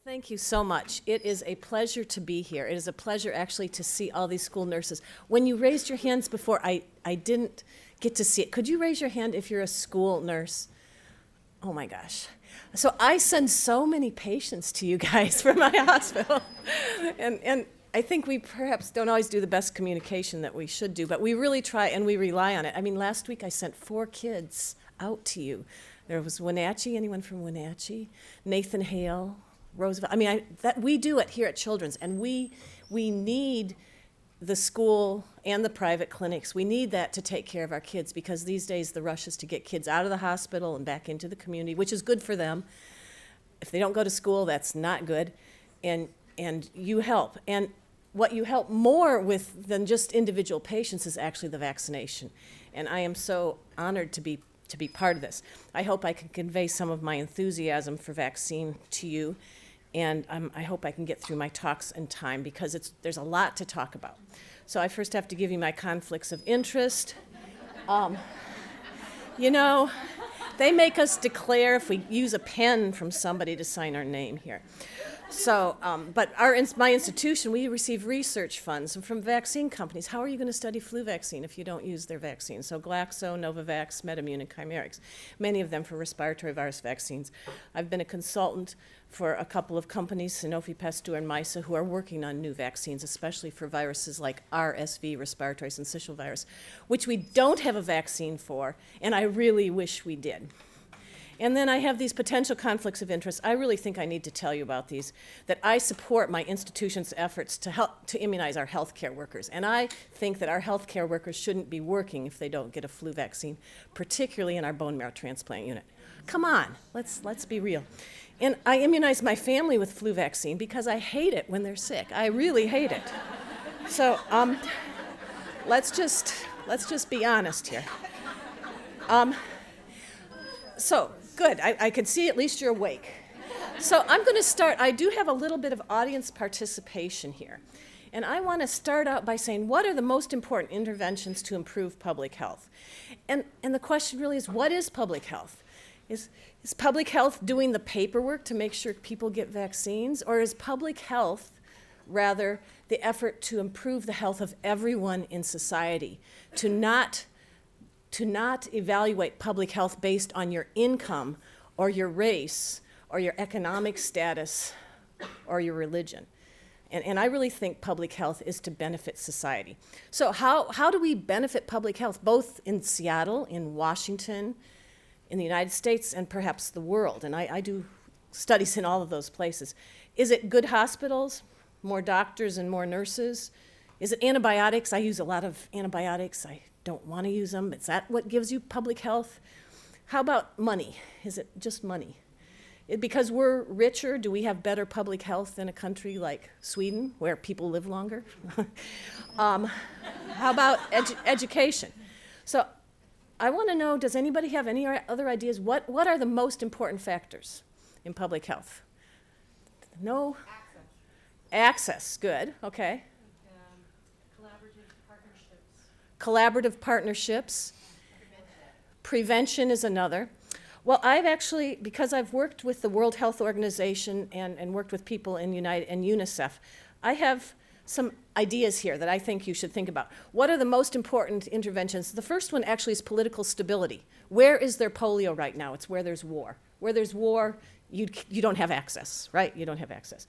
Thank you so much. It is a pleasure to be here. It is a pleasure actually to see all these school nurses. When you raised your hands before, I didn't get to see it. Could you raise your hand if you're a school nurse? Oh my gosh. So I send so many patients to you guys from my hospital. And I think we perhaps don't always do the best communication that we should do, but we really try and we rely on it. I mean, last week I sent 4 kids out to you. There was Wenatchee, anyone from Wenatchee? Nathan Hale, Roosevelt. I mean, we do it here at Children's, and we need the school and the private clinics. We need that to take care of our kids, because these days the rush is to get kids out of the hospital and back into the community, which is good for them. If they don't go to school, that's not good, and you help. And what you help more with than just individual patients is actually the vaccination. And I am so honored to be part of this. I hope I can convey some of my enthusiasm for vaccine to you, and I hope I can get through my talks in time, because there's a lot to talk about. So I first have to give you my conflicts of interest. You know, they make us declare if we use a pen from somebody to sign our name here. So, but my institution, we receive research funds from vaccine companies. How are you going to study flu vaccine if you don't use their vaccine? So Glaxo, Novavax, MedImmune, and Chimerix, many of them for respiratory virus vaccines. I've been a consultant for a couple of companies, Sanofi Pasteur and MISA, who are working on new vaccines, especially for viruses like RSV, respiratory syncytial virus, which we don't have a vaccine for, and I really wish we did. And then I have these potential conflicts of interest. I really think I need to tell you about these, that I support my institution's efforts to help to immunize our healthcare workers. And I think that our healthcare workers shouldn't be working if they don't get a flu vaccine, particularly in our bone marrow transplant unit. Come on, let's be real. And I immunize my family with flu vaccine because I hate it when they're sick. I really hate it. So let's just be honest here. So, good. I can see at least you're awake. So I'm going to start. I do have a little bit of audience participation here. And I want to start out by saying, what are the most important interventions to improve public health? And the question really is, what is public health? Is public health doing the paperwork to make sure people get vaccines? Or is public health rather the effort to improve the health of everyone in society, to not evaluate public health based on your income or your race or your economic status or your religion? And I really think public health is to benefit society. So how do we benefit public health, both in Seattle, in Washington, in the United States, and perhaps the world? And I do studies in all of those places. Is it good hospitals, more doctors and more nurses? Is it antibiotics? I use a lot of antibiotics. I don't want to use them. Is that what gives you public health? How about money? Is it just money? Because we're richer, do we have better public health than a country like Sweden, where people live longer? How about education? So I want to know, does anybody have any other ideas? What are the most important factors in public health? No? Access, good, okay. Collaborative partnerships. Prevention is another. Well, I've actually, because I've worked with the World Health Organization and worked with people in UNICEF, I have some ideas here that I think you should think about. What are the most important interventions? The first one actually is political stability. Where is there polio right now? It's where there's war. Where there's war, you don't have access, right? You don't have access.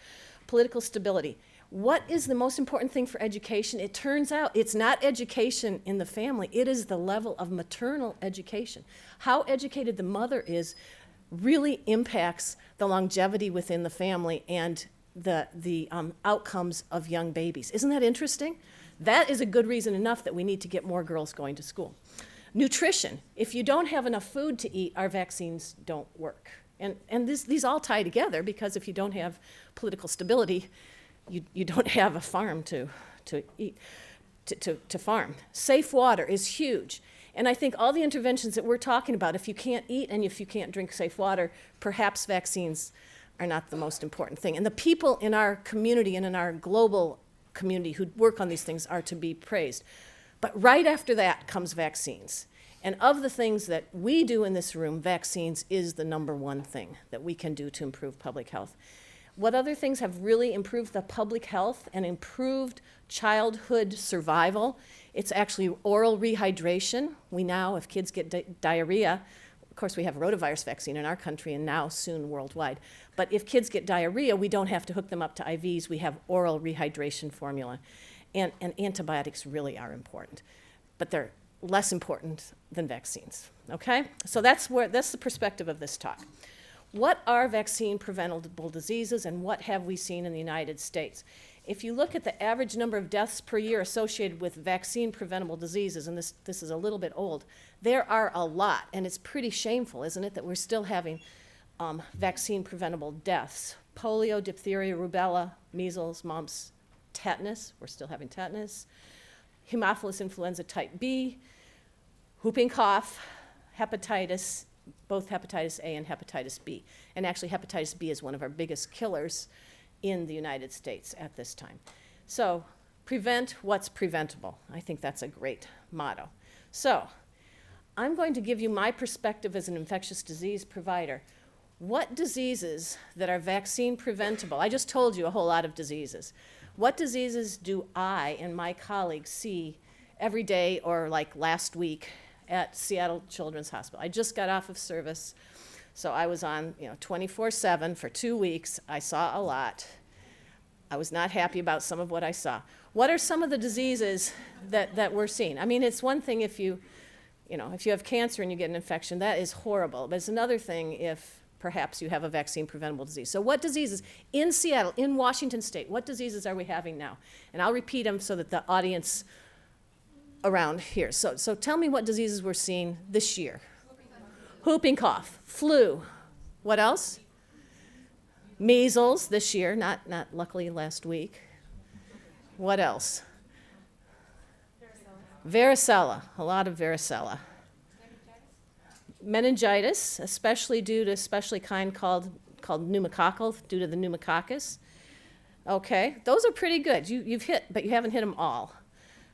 Political stability. What is the most important thing for education? It turns out it's not education in the family, it is the level of maternal education. How educated the mother is really impacts the longevity within the family and the outcomes of young babies. Isn't that interesting? That is a good reason enough that we need to get more girls going to school. Nutrition. If you don't have enough food to eat, our vaccines don't work. And these all tie together, because if you don't have political stability, you don't have a farm to eat, to farm. Safe water is huge. And I think all the interventions that we're talking about, if you can't eat and if you can't drink safe water, perhaps vaccines are not the most important thing. And the people in our community and in our global community who work on these things are to be praised. But right after that comes vaccines. And of the things that we do in this room, vaccines is the number one thing that we can do to improve public health. What other things have really improved the public health and improved childhood survival? It's actually oral rehydration. We now, if kids get diarrhea, of course we have a rotavirus vaccine in our country and now soon worldwide, but if kids get diarrhea, we don't have to hook them up to IVs. We have oral rehydration formula. And antibiotics really are important, but they're less important than vaccines, okay? So that's the perspective of this talk. What are vaccine-preventable diseases and what have we seen in the United States? If you look at the average number of deaths per year associated with vaccine-preventable diseases, and this is a little bit old, there are a lot, and it's pretty shameful, isn't it, that we're still having vaccine-preventable deaths. Polio, diphtheria, rubella, measles, mumps, tetanus, we're still having tetanus, Haemophilus influenza type B, whooping cough, hepatitis, both hepatitis A and hepatitis B. And actually hepatitis B is one of our biggest killers in the United States at this time. So prevent what's preventable. I think that's a great motto. So I'm going to give you my perspective as an infectious disease provider. What diseases that are vaccine preventable? I just told you a whole lot of diseases. What diseases do I and my colleagues see every day or like last week at Seattle Children's Hospital? I just got off of service, so I was on 24/7 for 2 weeks. I saw a lot. I was not happy about some of what I saw. What are some of the diseases that we're seeing? I mean, it's one thing if you have cancer and you get an infection, that is horrible. But it's another thing if perhaps you have a vaccine-preventable disease. So what diseases in Seattle, in Washington State, what diseases are we having now? And I'll repeat them so that the audience around here. So tell me what diseases we're seeing this year. Whooping cough, flu. What else? Measles this year, not luckily last week. What else? Varicella, a lot of varicella. Meningitis, especially due to a special kind called pneumococcal, due to the pneumococcus. Okay, those are pretty good. You've hit, but you haven't hit them all.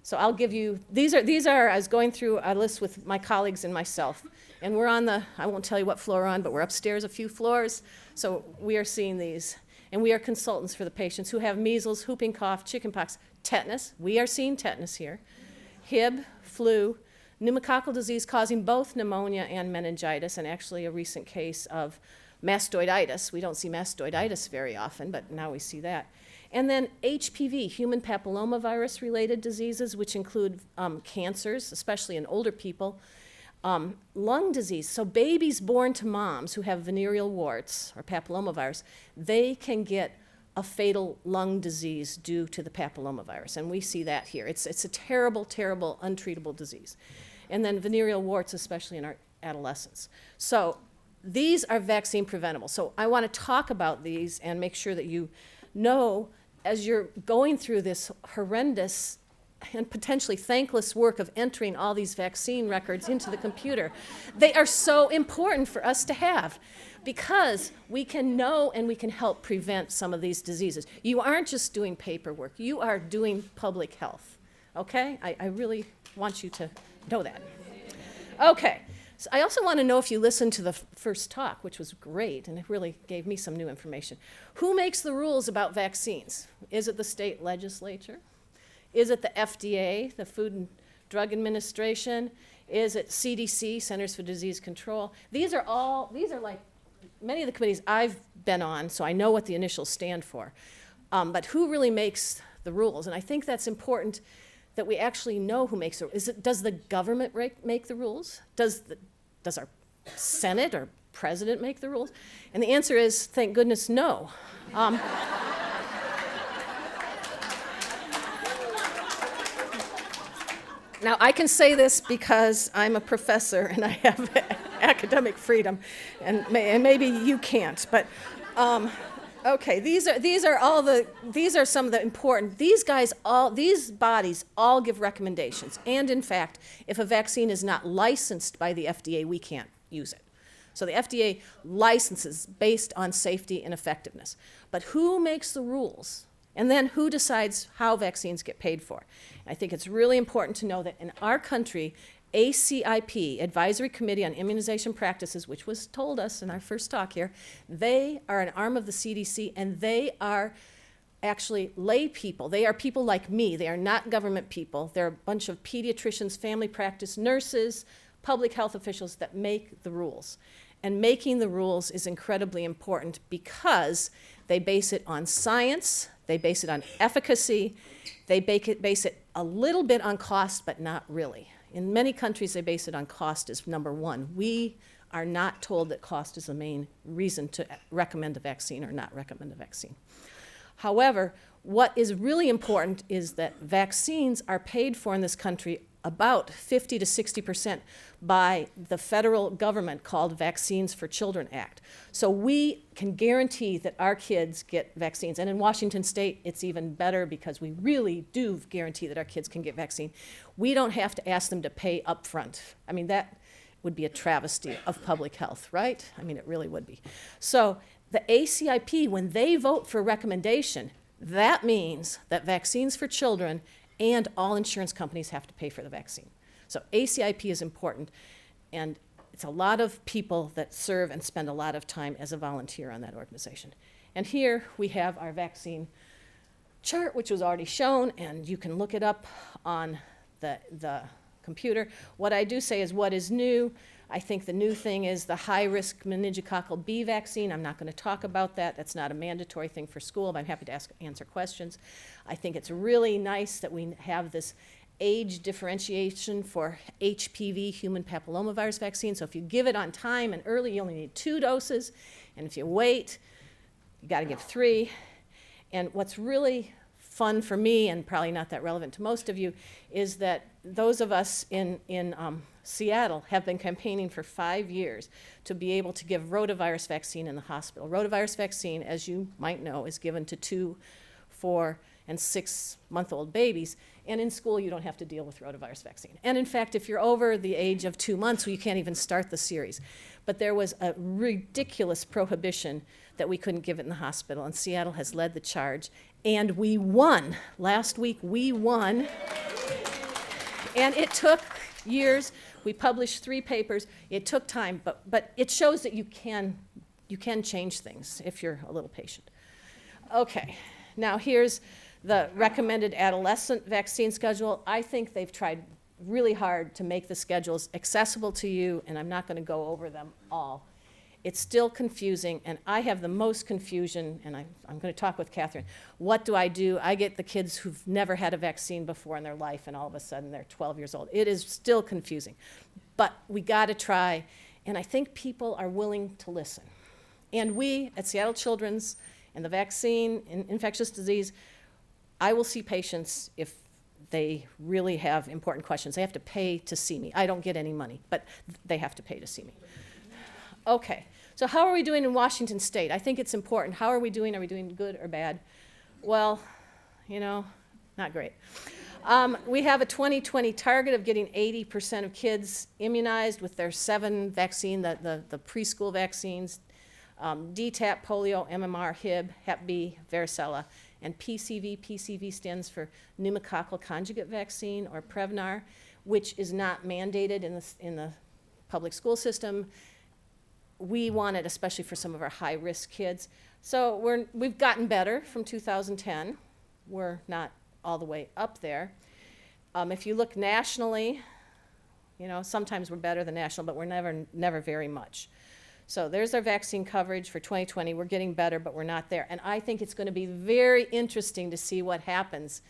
So I'll give you, these are, I was going through a list with my colleagues and myself, and we're on I won't tell you what floor we're on, but we're upstairs a few floors, so we are seeing these. And we are consultants for the patients who have measles, whooping cough, chickenpox, tetanus. We are seeing tetanus here. Hib, flu, pneumococcal disease causing both pneumonia and meningitis, and actually a recent case of mastoiditis. We don't see mastoiditis very often, but now we see that. And then HPV, human papillomavirus-related diseases, which include cancers, especially in older people. Lung disease, so babies born to moms who have venereal warts or papillomavirus, they can get a fatal lung disease due to the papillomavirus, and we see that here. It's a terrible, terrible, untreatable disease. And then venereal warts, especially in our adolescents. So these are vaccine preventable. So I want to talk about these and make sure that you know, as you're going through this horrendous and potentially thankless work of entering all these vaccine records into the computer, they are so important for us to have because we can know and we can help prevent some of these diseases. You aren't just doing paperwork, you are doing public health, okay? I really want you to know that. Okay, so I also want to know if you listened to the first talk, which was great, and it really gave me some new information. Who makes the rules about vaccines? Is it the state legislature? Is it the FDA, the Food and Drug Administration? Is it CDC, Centers for Disease Control? These are like many of the committees I've been on, so I know what the initials stand for. But who really makes the rules? And I think that's important that we actually know who makes the rules. Does the government make the rules? Does our Senate or president make the rules? And the answer is, thank goodness, no. Now, I can say this because I'm a professor and I have academic freedom, and maybe you can't. But okay, these are some of the important. These bodies all give recommendations, and in fact, if a vaccine is not licensed by the FDA, we can't use it. So the FDA licenses based on safety and effectiveness. But who makes the rules? And then who decides how vaccines get paid for? I think it's really important to know that in our country, ACIP, Advisory Committee on Immunization Practices, which was told us in our first talk here, they are an arm of the CDC, and they are actually lay people. They are people like me. They are not government people. They're a bunch of pediatricians, family practice nurses, public health officials that make the rules. And making the rules is incredibly important because they base it on science, they base it on efficacy, they base it a little bit on cost, but not really. In many countries, they base it on cost as number one. We are not told that cost is the main reason to recommend a vaccine or not recommend a vaccine. However, what is really important is that vaccines are paid for in this country about 50 to 60% by the federal government called Vaccines for Children Act. So we can guarantee that our kids get vaccines. And in Washington State, it's even better because we really do guarantee that our kids can get vaccine. We don't have to ask them to pay up front. I mean, that would be a travesty of public health, right? I mean, it really would be. So the ACIP, when they vote for a recommendation, that means that Vaccines for Children and all insurance companies have to pay for the vaccine. So ACIP is important, and it's a lot of people that serve and spend a lot of time as a volunteer on that organization. And here we have our vaccine chart, which was already shown, and you can look it up on the computer. What I do say is what is new. I think the new thing is the high-risk meningococcal B vaccine. I'm not going to talk about that. That's not a mandatory thing for school, but I'm happy to answer questions. I think it's really nice that we have this age differentiation for HPV, human papillomavirus vaccine. So if you give it on time and early, you only need 2 doses. And if you wait, you got to give 3. And what's really fun for me, and probably not that relevant to most of you, is that those of us in Seattle have been campaigning for 5 years to be able to give rotavirus vaccine in the hospital. Rotavirus vaccine, as you might know, is given to 2, 4, and 6-month-old babies. And in school, you don't have to deal with rotavirus vaccine. And in fact, if you're over the age of 2 months, you can't even start the series. But there was a ridiculous prohibition that we couldn't give it in the hospital, and Seattle has led the charge. And we won. Last week, we won. And it took years. We published 3 papers. It took time, but it shows that you can change things if you're a little patient. Okay, now here's the recommended adolescent vaccine schedule. I think they've tried really hard to make the schedules accessible to you, and I'm not going to go over them all. It's still confusing, and I have the most confusion, and I'm going to talk with Catherine. What do? I get the kids who've never had a vaccine before in their life, and all of a sudden they're 12 years old. It is still confusing, but we got to try, and I think people are willing to listen. And we at Seattle Children's and the vaccine and infectious disease, I will see patients if they really have important questions. They have to pay to see me. I don't get any money, but they have to pay to see me. Okay, so how are we doing in Washington State? I think it's important. How are we doing? Are we doing good or bad? Well, not great. We have a 2020 target of getting 80% of kids immunized with their 7 vaccine, the preschool vaccines, DTaP, polio, MMR, Hib, Hep B, varicella, and PCV. PCV stands for pneumococcal conjugate vaccine, or Prevnar, which is not mandated in the public school system. We want it especially for some of our high-risk kids. So we've gotten better from 2010. We're not all the way up there. If you look nationally, sometimes we're better than national, but we're never very much. So there's our vaccine coverage for 2020. We're getting better, but we're not there. And I think it's going to be very interesting to see what happens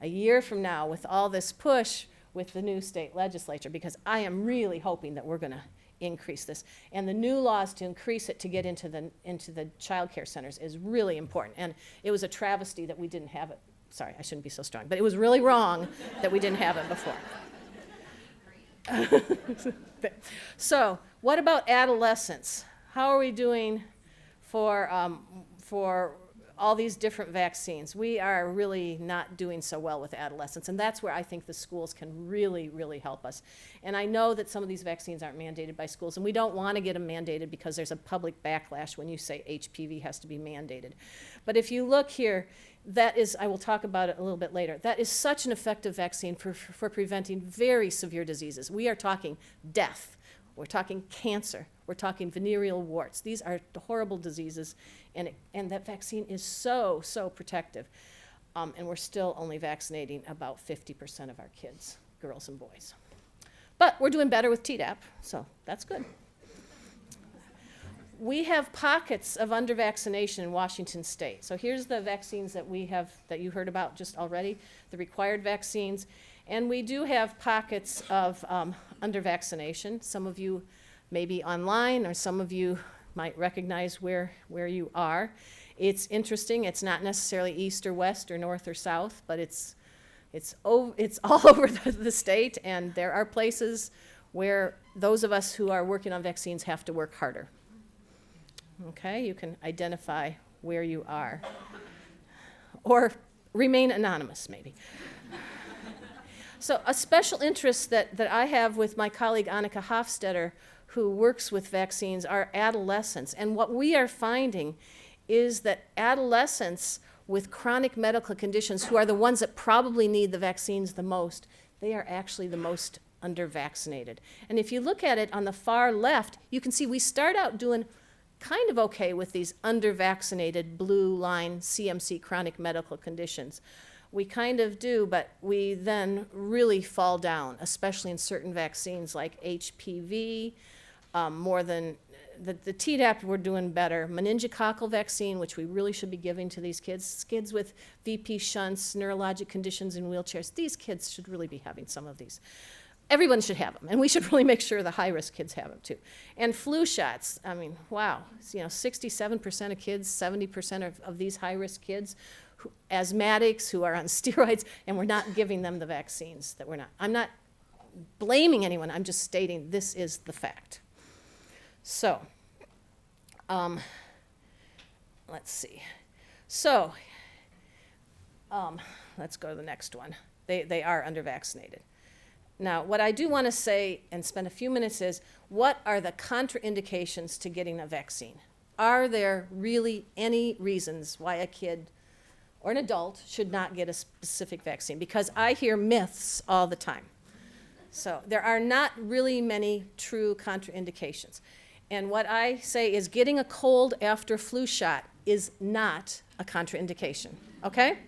a year from now with all this push with the new state legislature, because I am really hoping that we're going to increase this. And the new laws to increase it to get into the child care centers is really important. And it was a travesty that we didn't have it. Sorry, I shouldn't be so strong, but it was really wrong that we didn't have it before. So, what about adolescents? How are we doing for all these different vaccines. We are really not doing so well with adolescents, and that's where I think the schools can really, really help us. And I know that some of these vaccines aren't mandated by schools, and we don't want to get them mandated because there's a public backlash when you say HPV has to be mandated. But if you look here, that is, I will talk about it a little bit later, that is such an effective vaccine for preventing very severe diseases. We are talking death. We're talking cancer. We're talking venereal warts. These are horrible diseases, and that vaccine is so, so protective. And we're still only vaccinating about 50% of our kids, girls and boys. But we're doing better with Tdap, so that's good. We have pockets of under-vaccination in Washington State. So here's the vaccines that we have, that you heard about just already, the required vaccines. And we do have pockets of under-vaccination. Some of you may be online, or some of you might recognize where you are. It's interesting. It's not necessarily east or west or north or south, but it's all over the state, and there are places where those of us who are working on vaccines have to work harder. Okay, you can identify where you are, or remain anonymous, maybe. So a special interest that I have with my colleague Annika Hofstetter, who works with vaccines, are adolescents. And what we are finding is that adolescents with chronic medical conditions, who are the ones that probably need the vaccines the most, they are actually the most under-vaccinated. And if you look at it on the far left, you can see we start out doing kind of okay with these under-vaccinated blue line CMC chronic medical conditions. We kind of do, but we then really fall down, especially in certain vaccines like HPV, more than the Tdap, we're doing better. Meningococcal vaccine, which we really should be giving to these kids with VP shunts, neurologic conditions in wheelchairs. These kids should really be having some of these. Everyone should have them, and we should really make sure the high-risk kids have them too. And flu shots, I mean, wow, 67% of kids, 70% of these high-risk kids, asthmatics who are on steroids, and we're not giving them the vaccines that we're not. I'm not blaming anyone, I'm just stating this is the fact. So, let's see. So, let's go to the next one. They are under-vaccinated. Now, what I do want to say and spend a few minutes is, what are the contraindications to getting a vaccine? Are there really any reasons why a kid or an adult should not get a specific vaccine? Because I hear myths all the time. So there are not really many true contraindications. And what I say is getting a cold after a flu shot is not a contraindication, okay?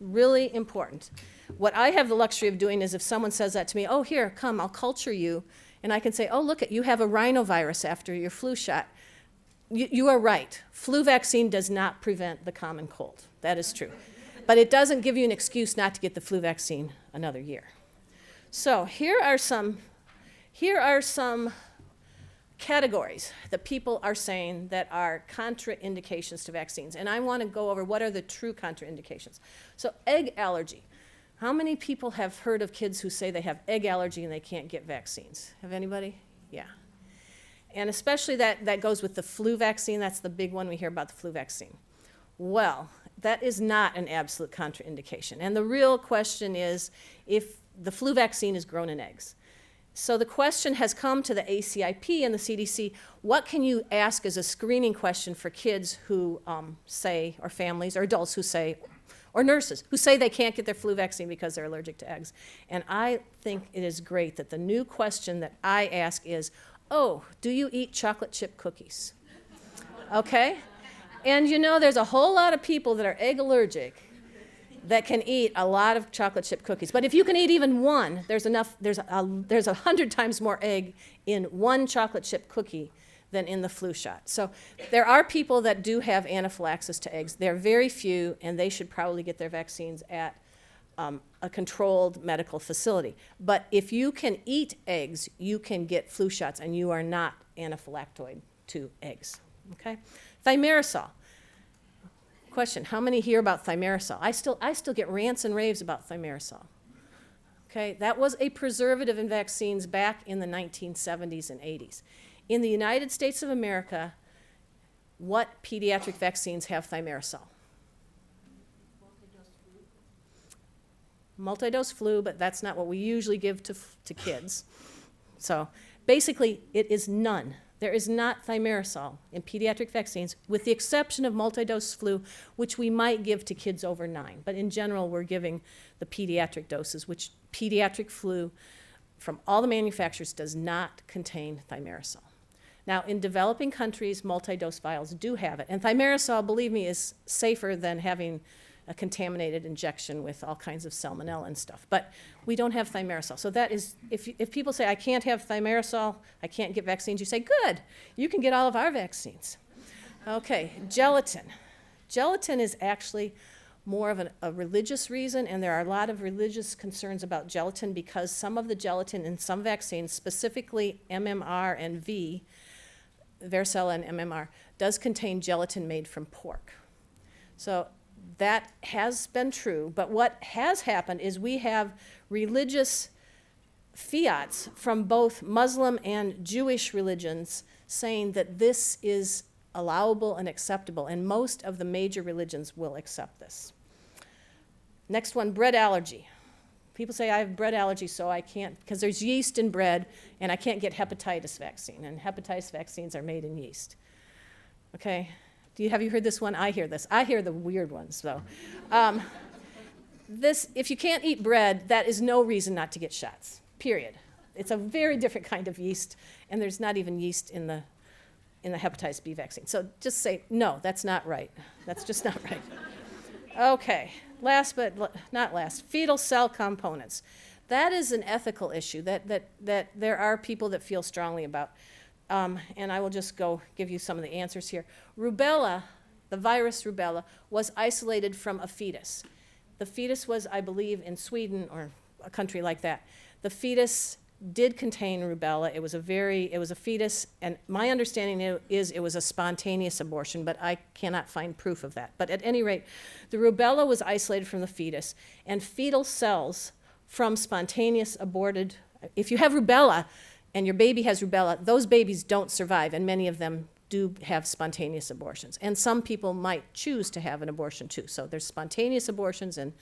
Really important. What I have the luxury of doing is if someone says that to me, oh, here, come, I'll culture you, and I can say, oh, look, you have a rhinovirus after your flu shot. You are right. Flu vaccine does not prevent the common cold. That is true. But it doesn't give you an excuse not to get the flu vaccine another year. So here are some categories that people are saying that are contraindications to vaccines. And I want to go over what are the true contraindications. So egg allergy. How many people have heard of kids who say they have egg allergy and they can't get vaccines? Have anybody? Yeah. And especially that goes with the flu vaccine. That's the big one we hear about, the flu vaccine. Well, that is not an absolute contraindication. And the real question is if the flu vaccine is grown in eggs. So the question has come to the ACIP and the CDC, what can you ask as a screening question for kids who say, or families, or adults who say, or nurses who say they can't get their flu vaccine because they're allergic to eggs? And I think it is great that the new question that I ask is, oh, do you eat chocolate chip cookies? Okay? And you know, there's a whole lot of people that are egg allergic that can eat a lot of chocolate chip cookies. But if you can eat even one, there's 100 times more egg in one chocolate chip cookie than in the flu shot. So there are people that do have anaphylaxis to eggs. They're very few, and they should probably get their vaccines at a controlled medical facility. But if you can eat eggs, you can get flu shots, and you are not anaphylactoid to eggs. Okay? Thimerosal. Question, how many hear about thimerosal? I still get rants and raves about thimerosal. Okay, that was a preservative in vaccines back in the 1970s and 80s. In the United States of America, what pediatric vaccines have thimerosal? multi-dose flu, but that's not what we usually give to kids. So basically, it is none. There is not thimerosal in pediatric vaccines, with the exception of multi-dose flu, which we might give to kids over 9. But in general, we're giving the pediatric doses, which pediatric flu from all the manufacturers does not contain thimerosal. Now, in developing countries, multi-dose vials do have it. And thimerosal, believe me, is safer than having a contaminated injection with all kinds of salmonella and stuff. But we don't have thimerosal. So that is, if people say, I can't have thimerosal, I can't get vaccines, you say, good, you can get all of our vaccines. Okay, gelatin. Gelatin is actually more of a religious reason, and there are a lot of religious concerns about gelatin because some of the gelatin in some vaccines, specifically MMR and V, varicella and MMR, does contain gelatin made from pork. So that has been true, but what has happened is we have religious fiats from both Muslim and Jewish religions saying that this is allowable and acceptable, and most of the major religions will accept this. Next one, bread allergy. People say, I have bread allergy, so I can't, because there's yeast in bread, and I can't get hepatitis vaccine, and hepatitis vaccines are made in yeast. Okay? Have you heard this one? I hear this. I hear the weird ones, though. If you can't eat bread, that is no reason not to get shots, period. It's a very different kind of yeast, and there's not even yeast in the hepatitis B vaccine. So just say, no, that's not right. That's just not right. Okay, last but not last, fetal cell components. That is an ethical issue that there are people that feel strongly about. And I will just go give you some of the answers here. Rubella, the virus rubella, was isolated from a fetus. The fetus was, I believe, in Sweden or a country like that. The fetus did contain rubella. It was a fetus, and my understanding is it was a spontaneous abortion, but I cannot find proof of that. But at any rate, the rubella was isolated from the fetus, and fetal cells from spontaneous aborted, if you have rubella, and your baby has rubella, those babies don't survive, and many of them do have spontaneous abortions. And some people might choose to have an abortion too. So there's spontaneous abortions and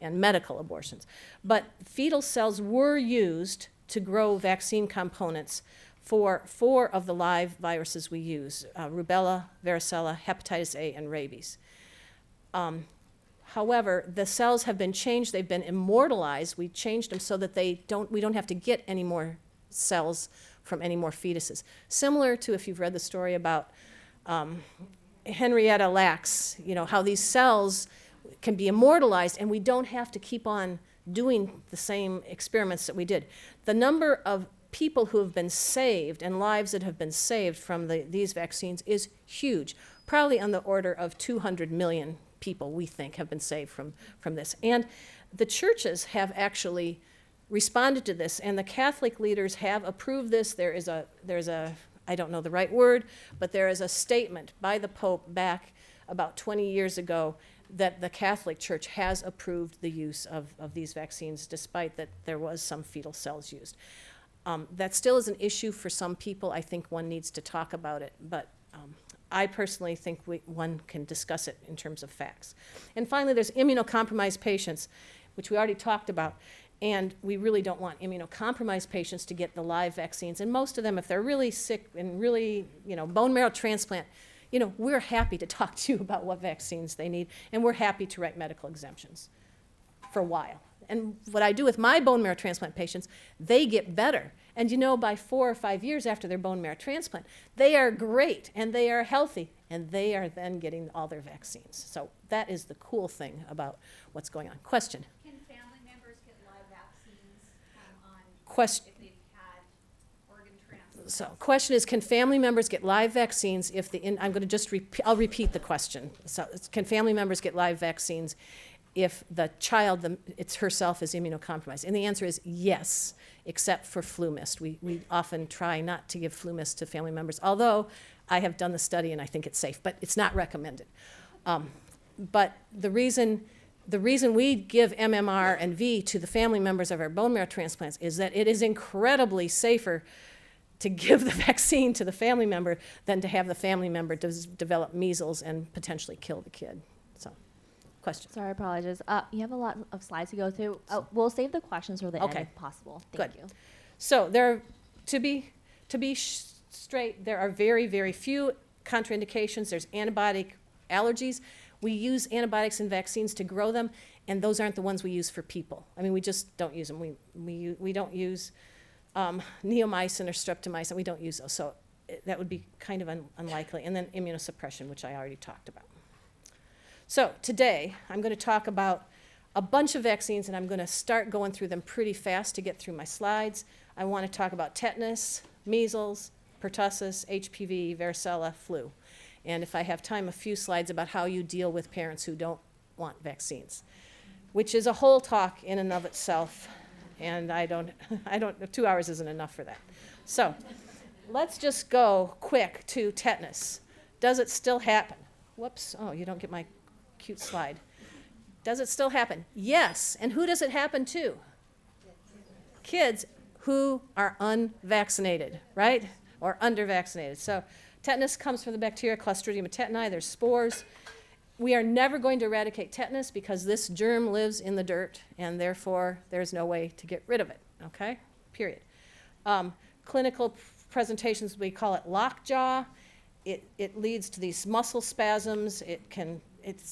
medical abortions. But fetal cells were used to grow vaccine components for 4 of the live viruses we use, rubella, varicella, hepatitis A, and rabies. However, the cells have been changed. They've been immortalized. We changed them so that we don't have to get any more cells from any more fetuses. Similar to if you've read the story about Henrietta Lacks, how these cells can be immortalized and we don't have to keep on doing the same experiments that we did. The number of people who have been saved and lives that have been saved from these vaccines is huge, probably on the order of 200 million people we think have been saved from this. And the churches have actually responded to this, and the Catholic leaders have approved this. There's a, I don't know the right word, but there is a statement by the Pope back about 20 years ago that the Catholic Church has approved the use of these vaccines, despite that there was some fetal cells used. That still is an issue for some people. I think one needs to talk about it, but I personally think one can discuss it in terms of facts. And finally, there's immunocompromised patients, which we already talked about. And we really don't want immunocompromised patients to get the live vaccines. And most of them, if they're really sick and really, bone marrow transplant, we're happy to talk to you about what vaccines they need. And we're happy to write medical exemptions for a while. And what I do with my bone marrow transplant patients, they get better. And by 4 or 5 years after their bone marrow transplant, they are great and they are healthy. And they are then getting all their vaccines. So that is the cool thing about what's going on. Question? Question. If they've had organ transplants. So, question is, can family members get live vaccines if I'm going to just I'll repeat the question. So, can family members get live vaccines if the child herself is immunocompromised? And the answer is yes, except for flu mist. We often try not to give flu mist to family members, although I have done the study and I think it's safe, but it's not recommended. But the reason we give MMR and V to the family members of our bone marrow transplants is that it is incredibly safer to give the vaccine to the family member than to have the family member develop measles and potentially kill the kid. So Question. Sorry, I apologize. You have a lot of slides to go through. We'll save the questions for the end if possible. Thank you. So to be straight, there are very, very few contraindications. There's antibiotic allergies. We use antibiotics and vaccines to grow them, and those aren't the ones we use for people. I mean, we just don't use them. We don't use neomycin or streptomycin. We don't use those. So that would be kind of unlikely. And then immunosuppression, which I already talked about. So today, I'm going to talk about a bunch of vaccines, and I'm going to start going through them pretty fast to get through my slides. I want to talk about tetanus, measles, pertussis, HPV, varicella, flu. And if I have time, a few slides about how you deal with parents who don't want vaccines, which is a whole talk in and of itself, and I don't, 2 hours isn't enough for that. So let's just go quick to tetanus. Does it still happen? Whoops, oh, you don't get my cute slide. Does it still happen? Yes. And who does it happen to? Kids who are unvaccinated, right? Or undervaccinated. So tetanus comes from the bacteria Clostridium tetani. There's spores. We are never going to eradicate tetanus because this germ lives in the dirt, and therefore there's no way to get rid of it, okay? Period. Clinical presentations, we call it lockjaw. It leads to these muscle spasms. It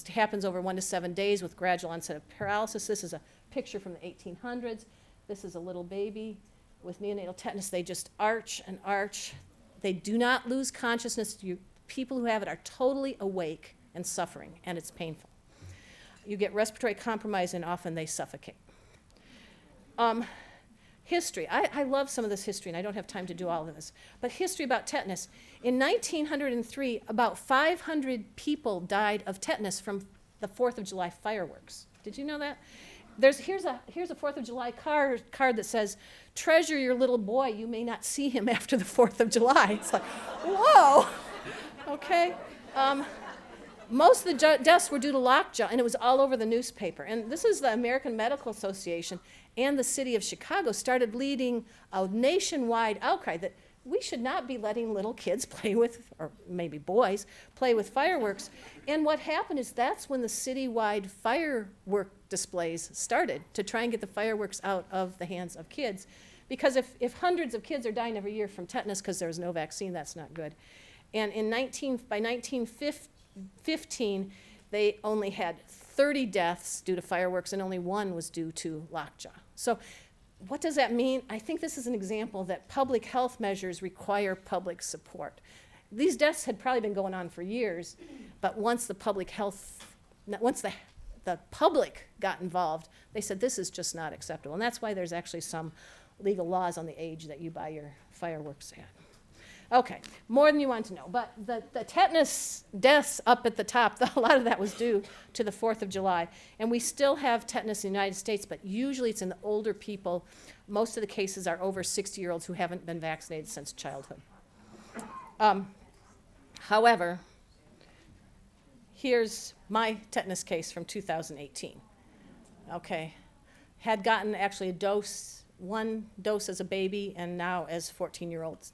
happens over 1 to 7 days with gradual onset of paralysis. This is a picture from the 1800s. This is a little baby with neonatal tetanus. They just arch and arch. They do not lose consciousness. People who have it are totally awake and suffering, and it's painful. You get respiratory compromise, and often they suffocate. History. I love some of this history, and I don't have time to do all of this. But history about tetanus. In 1903, about 500 people died of tetanus from the 4th of July fireworks. Did you know that? Here's a 4th of July card that says, treasure your little boy. You may not see him after the 4th of July. It's like, whoa. Okay. Most of the deaths were due to lockjaw, and it was all over the newspaper. And this is the American Medical Association and the city of Chicago started leading a nationwide outcry that we should not be letting little kids play with, or maybe boys, play with fireworks. And what happened is that's when the citywide firework displays started to try and get the fireworks out of the hands of kids. Because if hundreds of kids are dying every year from tetanus because there was no vaccine, that's not good. And by 1915, they only had 30 deaths due to fireworks, and only 1 was due to lockjaw. So what does that mean? I think this is an example that public health measures require public support. These deaths had probably been going on for years, but once the public got involved, they said this is just not acceptable. And that's why there's actually some legal laws on the age that you buy your fireworks at. Okay, more than you want to know, but the tetanus deaths up at the top, a lot of that was due to the 4th of July. And we still have tetanus in the United States, but usually it's in the older people. Most of the cases are over 60-year-olds who haven't been vaccinated since childhood. However, here's my tetanus case from 2018. Okay, had gotten actually one dose as a baby, and now as 14-year-olds.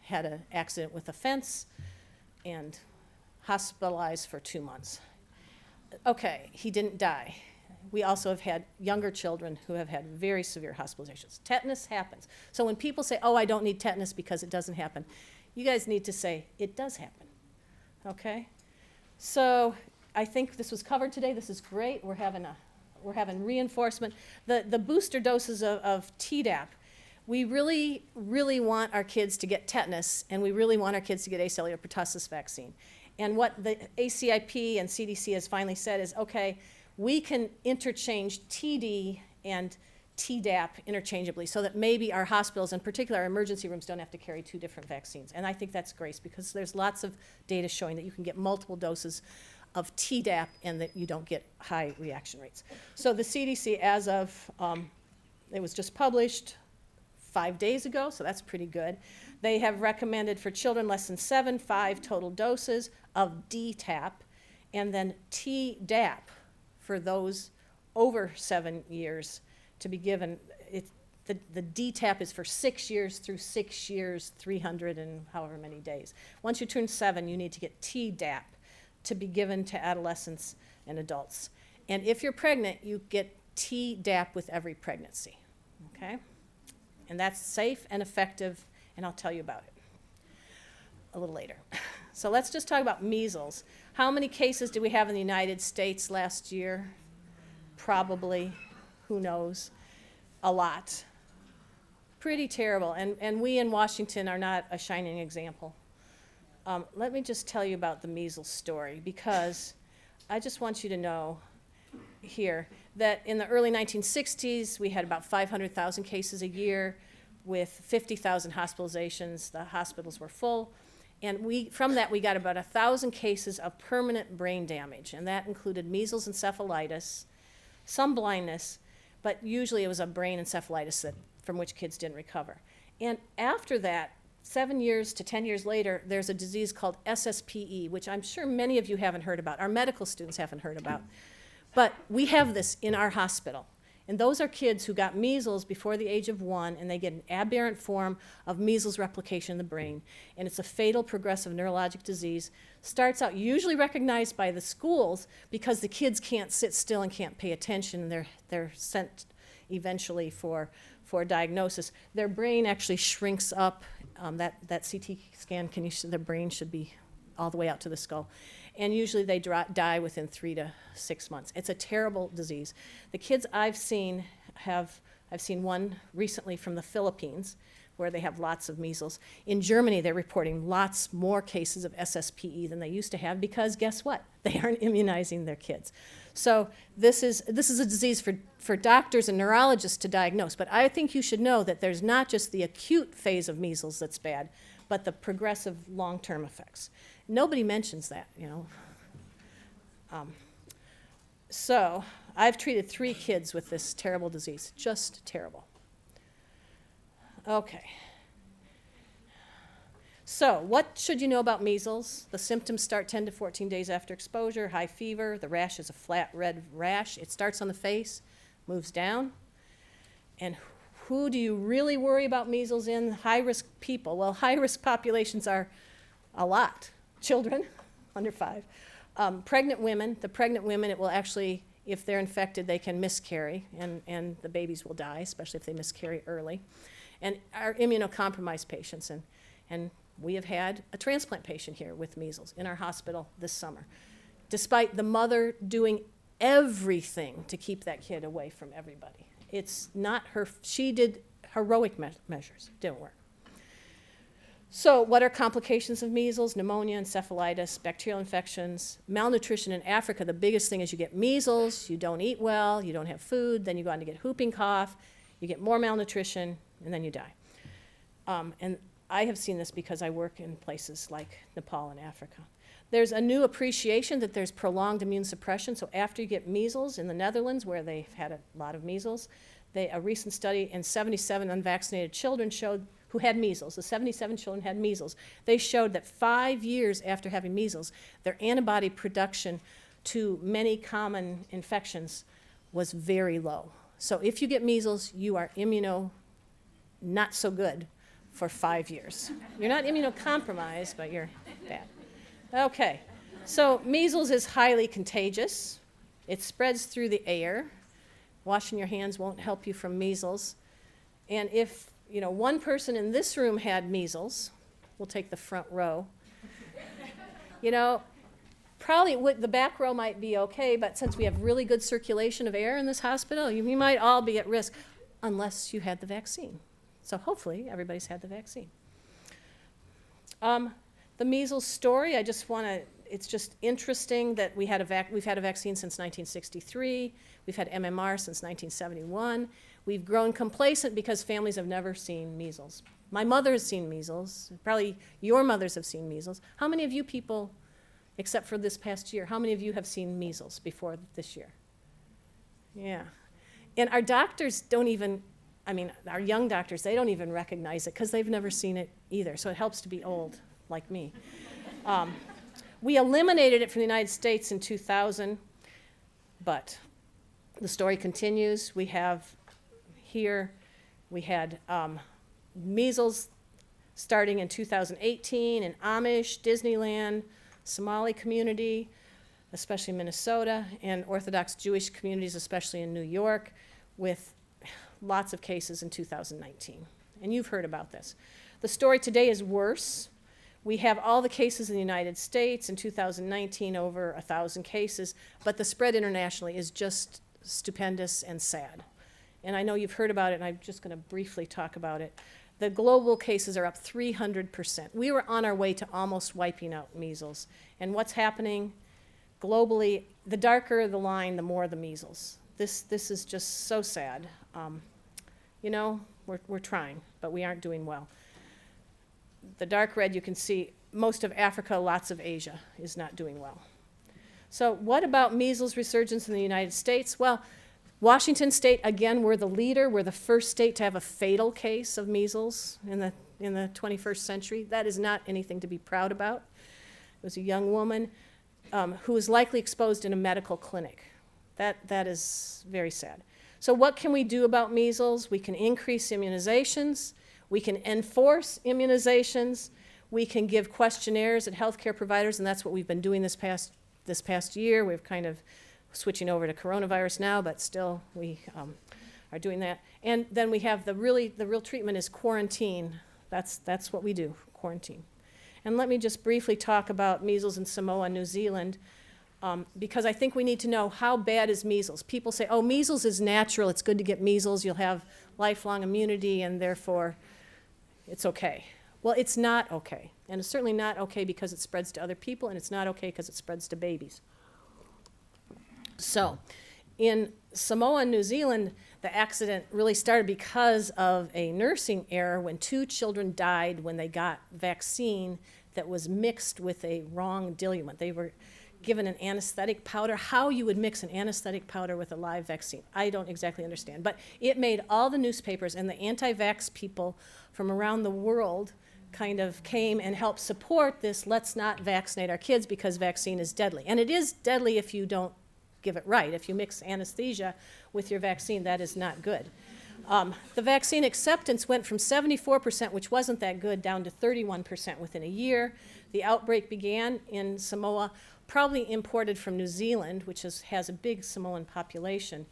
Had an accident with a fence and hospitalized for 2 months. Okay, he didn't die. We also have had younger children who have had very severe hospitalizations. Tetanus happens. So when people say, oh, I don't need tetanus because it doesn't happen, you guys need to say, it does happen, okay? So I think this was covered today. This is great. We're having reinforcement. The booster doses of Tdap. We really, really want our kids to get tetanus, and we really want our kids to get acellular pertussis vaccine. And what the ACIP and CDC has finally said is, okay, we can interchange TD and Tdap interchangeably so that maybe our hospitals, in particular our emergency rooms, don't have to carry 2 different vaccines. And I think that's great because there's lots of data showing that you can get multiple doses of Tdap and that you don't get high reaction rates. So the CDC, as of, it was just published 5 days ago, so that's pretty good. They have recommended for children less than 7, 5 total doses of DTaP, and then Tdap for those over 7 years to be given. The DTaP is for 6 years through 6 years, 300 and however many days. Once you turn 7, you need to get Tdap to be given to adolescents and adults. And if you're pregnant, you get Tdap with every pregnancy, okay? And that's safe and effective, and I'll tell you about it a little later. So let's just talk about measles. How many cases did we have in the United States last year? Probably, who knows, a lot. Pretty terrible, and we in Washington are not a shining example. Let me just tell you about the measles story, because I just want you to know here that in the early 1960s, we had about 500,000 cases a year with 50,000 hospitalizations. The hospitals were full. And from that, we got about 1,000 cases of permanent brain damage, and that included measles encephalitis, some blindness, but usually it was a brain encephalitis from which kids didn't recover. And after that, 7 years to 10 years later, there's a disease called SSPE, which I'm sure many of you haven't heard about. Our medical students haven't heard about. But we have this in our hospital. And those are kids who got measles before the age of 1, and they get an aberrant form of measles replication in the brain. And it's a fatal progressive neurologic disease. Starts out usually recognized by the schools because the kids can't sit still and can't pay attention. They're sent eventually for diagnosis. Their brain actually shrinks up. That CT scan, their brain should be all the way out to the skull. And usually they die within 3 to 6 months. It's a terrible disease. The kids I've seen I've seen one recently from the Philippines, where they have lots of measles. In Germany, they're reporting lots more cases of SSPE than they used to have, because guess what? They aren't immunizing their kids. So this is a disease for doctors and neurologists to diagnose. But I think you should know that there's not just the acute phase of measles that's bad, but the progressive long-term effects. Nobody mentions that, you know. So I've treated 3 kids with this terrible disease, just terrible. Okay. So what should you know about measles? The symptoms start 10 to 14 days after exposure, high fever. The rash is a flat red rash. It starts on the face, moves down. And who do you really worry about measles in? High-risk people. Well, high-risk populations are a lot. Children, under 5. Pregnant women. The pregnant women, it will actually, if they're infected, they can miscarry, and the babies will die, especially if they miscarry early. And our immunocompromised patients, and we have had a transplant patient here with measles in our hospital this summer, despite the mother doing everything to keep that kid away from everybody. It's not her, she did heroic measures, didn't work. So what are complications of measles? Pneumonia, encephalitis, bacterial infections, malnutrition in Africa. The biggest thing is you get measles, you don't eat well, you don't have food, then you go on to get whooping cough, you get more malnutrition, and then you die. And I have seen this because I work in places like Nepal and Africa. There's a new appreciation that there's prolonged immune suppression. So after you get measles in the Netherlands, where they've had a lot of measles, a recent study in 77 unvaccinated children showed who had measles. The 77 children had measles. They showed that 5 years after having measles, their antibody production to many common infections was very low. So if you get measles, you are not so good for 5 years. You're not immunocompromised, but you're bad. Okay, so measles is highly contagious. It spreads through the air. Washing your hands won't help you from measles. And if one person in this room had measles, we'll take the front row. Probably the back row might be okay, but since we have really good circulation of air in this hospital, you might all be at risk unless you had the vaccine. So hopefully everybody's had the vaccine. The measles story, it's just interesting that we've had a vaccine since 1963. We've had MMR since 1971. We've grown complacent because families have never seen measles. My mother has seen measles. Probably your mothers have seen measles. How many of you people, except for this past year, how many of you have seen measles before this year? Yeah. And our doctors our young doctors, they don't even recognize it because they've never seen it either. So it helps to be old, like me. We eliminated it from the United States in 2000, but the story continues. We had measles starting in 2018 in Amish, Disneyland, Somali community. especially Minnesota, and Orthodox Jewish communities, especially in New York, with lots of cases in 2019. And you've heard about this. The story today is worse. We have all the cases in the United States in 2019, over 1,000 cases, but the spread internationally is just stupendous and sad. And I know you've heard about it, and I'm just going to briefly talk about it. The global cases are up 300%. We were on our way to almost wiping out measles. And what's happening globally, the darker the line, the more the measles. This is just so sad. You know, we're trying, but we aren't doing well. The dark red, you can see most of Africa, lots of Asia is not doing well. So what about measles resurgence in the United States? Well, Washington State, again, we're the leader. We're the first state to have a fatal case of measles in the 21st century. That is not anything to be proud about. It was a young woman who was likely exposed in a medical clinic. That is very sad. So what can we do about measles? We can increase immunizations. We can enforce immunizations. We can give questionnaires at healthcare providers, and that's what we've been doing this past year. We're kind of switching over to coronavirus now, but still we are doing that. And then we have the real treatment is quarantine. That's what we do, quarantine. And let me just briefly talk about measles in Samoa, New Zealand, because I think we need to know how bad is measles. People say, oh, measles is natural. It's good to get measles. You'll have lifelong immunity, and therefore it's okay. Well, it's not okay. And it's certainly not okay because it spreads to other people, and it's not okay because it spreads to babies. So in Samoa and New Zealand, the accident really started because of a nursing error when 2 children died when they got vaccine that was mixed with a wrong diluent. They were given an anesthetic powder. How you would mix an anesthetic powder with a live vaccine, I don't exactly understand. But it made all the newspapers, and the anti-vax people from around the world kind of came and helped support this, let's not vaccinate our kids because vaccine is deadly. And it is deadly if you don't give it right. If you mix anesthesia with your vaccine, that is not good. The vaccine acceptance went from 74%, which wasn't that good, down to 31% within a year. The outbreak began in Samoa, probably imported from New Zealand, which has a big Samoan population.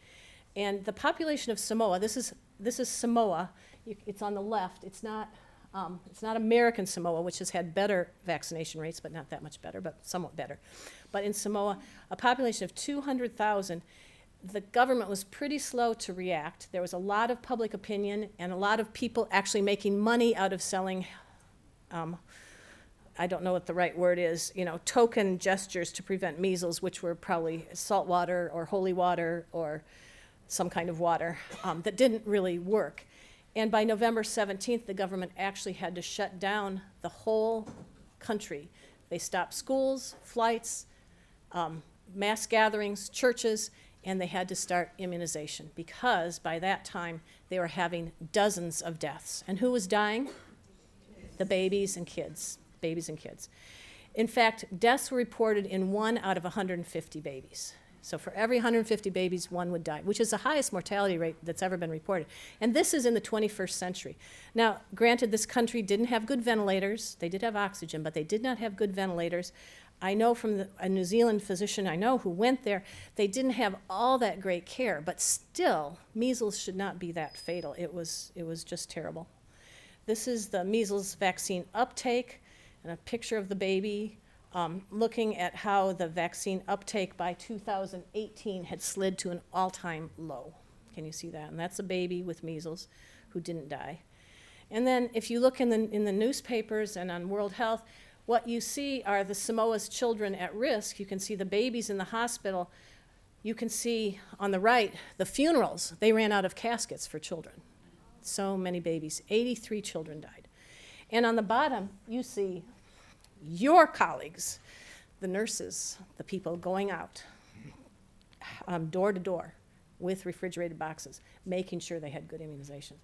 And the population of Samoa, this is Samoa. It's on the left. It's not American Samoa, which has had better vaccination rates, but not that much better, but somewhat better. But in Samoa, a population of 200,000, the government was pretty slow to react. There was a lot of public opinion and a lot of people actually making money out of selling, I don't know what the right word is, token gestures to prevent measles, which were probably salt water or holy water or some kind of water that didn't really work. And by November 17th, the government actually had to shut down the whole country. They stopped schools, flights, mass gatherings, churches, and they had to start immunization because by that time they were having dozens of deaths. And who was dying? The babies and kids. In fact, deaths were reported in 1 out of 150 babies. So for every 150 babies, 1 would die, which is the highest mortality rate that's ever been reported. And this is in the 21st century. Now, granted, this country didn't have good ventilators. They did have oxygen, but they did not have good ventilators. I know from a New Zealand physician I know who went there, they didn't have all that great care, but still, measles should not be that fatal. It was just terrible. This is the measles vaccine uptake and a picture of the baby. Looking at how the vaccine uptake by 2018 had slid to an all-time low. Can you see that? And that's a baby with measles who didn't die. And then if you look in the newspapers and on World Health, what you see are the Samoa's children at risk. You can see the babies in the hospital. You can see on the right the funerals. They ran out of caskets for children. So many babies. 83 children died. And on the bottom, you see your colleagues, the nurses, the people going out door to door with refrigerated boxes, making sure they had good immunizations.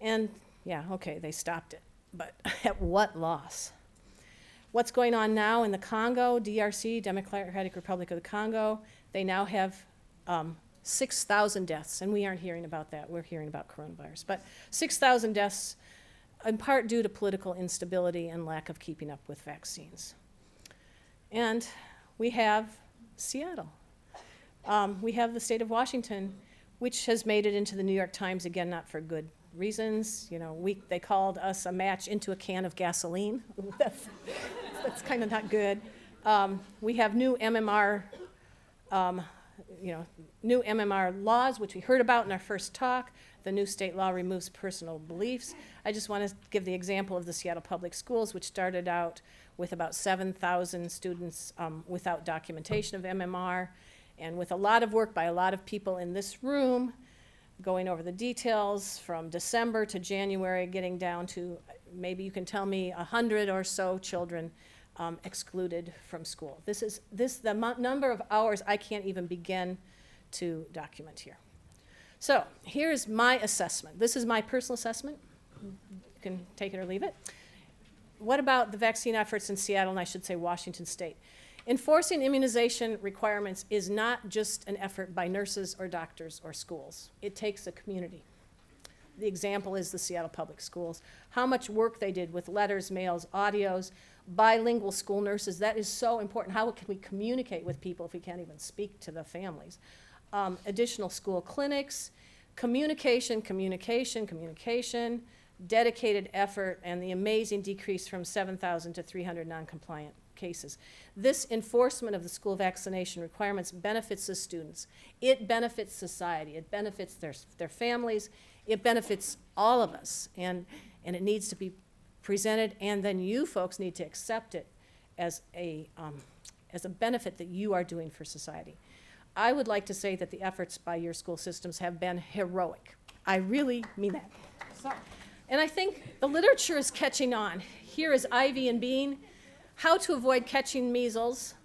And yeah, okay, they stopped it, but at what loss? What's going on now in the Congo, DRC, Democratic Republic of the Congo? They now have 6,000 deaths, and we aren't hearing about that. We're hearing about coronavirus. But 6,000 deaths in part due to political instability and lack of keeping up with vaccines. And we have Seattle. We have the state of Washington, which has made it into the New York Times, again, not for good reasons. You know, they called us a match into a can of gasoline. That's kind of not good. We have new MMR, new MMR laws, which we heard about in our first talk. The new state law removes personal beliefs. I just want to give the example of the Seattle Public Schools, which started out with about 7,000 students without documentation of MMR, and with a lot of work by a lot of people in this room, going over the details from December to January, getting down to, maybe you can tell me, 100 or so children excluded from school. The number of hours I can't even begin to document here. So here's my assessment. This is my personal assessment. You can take it or leave it. What about the vaccine efforts in Seattle, and I should say Washington State? Enforcing immunization requirements is not just an effort by nurses or doctors or schools. It takes a community. The example is the Seattle Public Schools. How much work they did with letters, mails, audios, bilingual school nurses. That is so important. How can we communicate with people if we can't even speak to the families? Additional school clinics, communication, dedicated effort, and the amazing decrease from 7,000 to 300 non-compliant cases. This enforcement of the school vaccination requirements benefits the students. It benefits society. It benefits their families. It benefits all of us. And it needs to be presented, and then you folks need to accept it as a benefit that you are doing for society. I would like to say that the efforts by your school systems have been heroic. I really mean that. And I think the literature is catching on. Here is Ivy and Bean, how to avoid catching measles.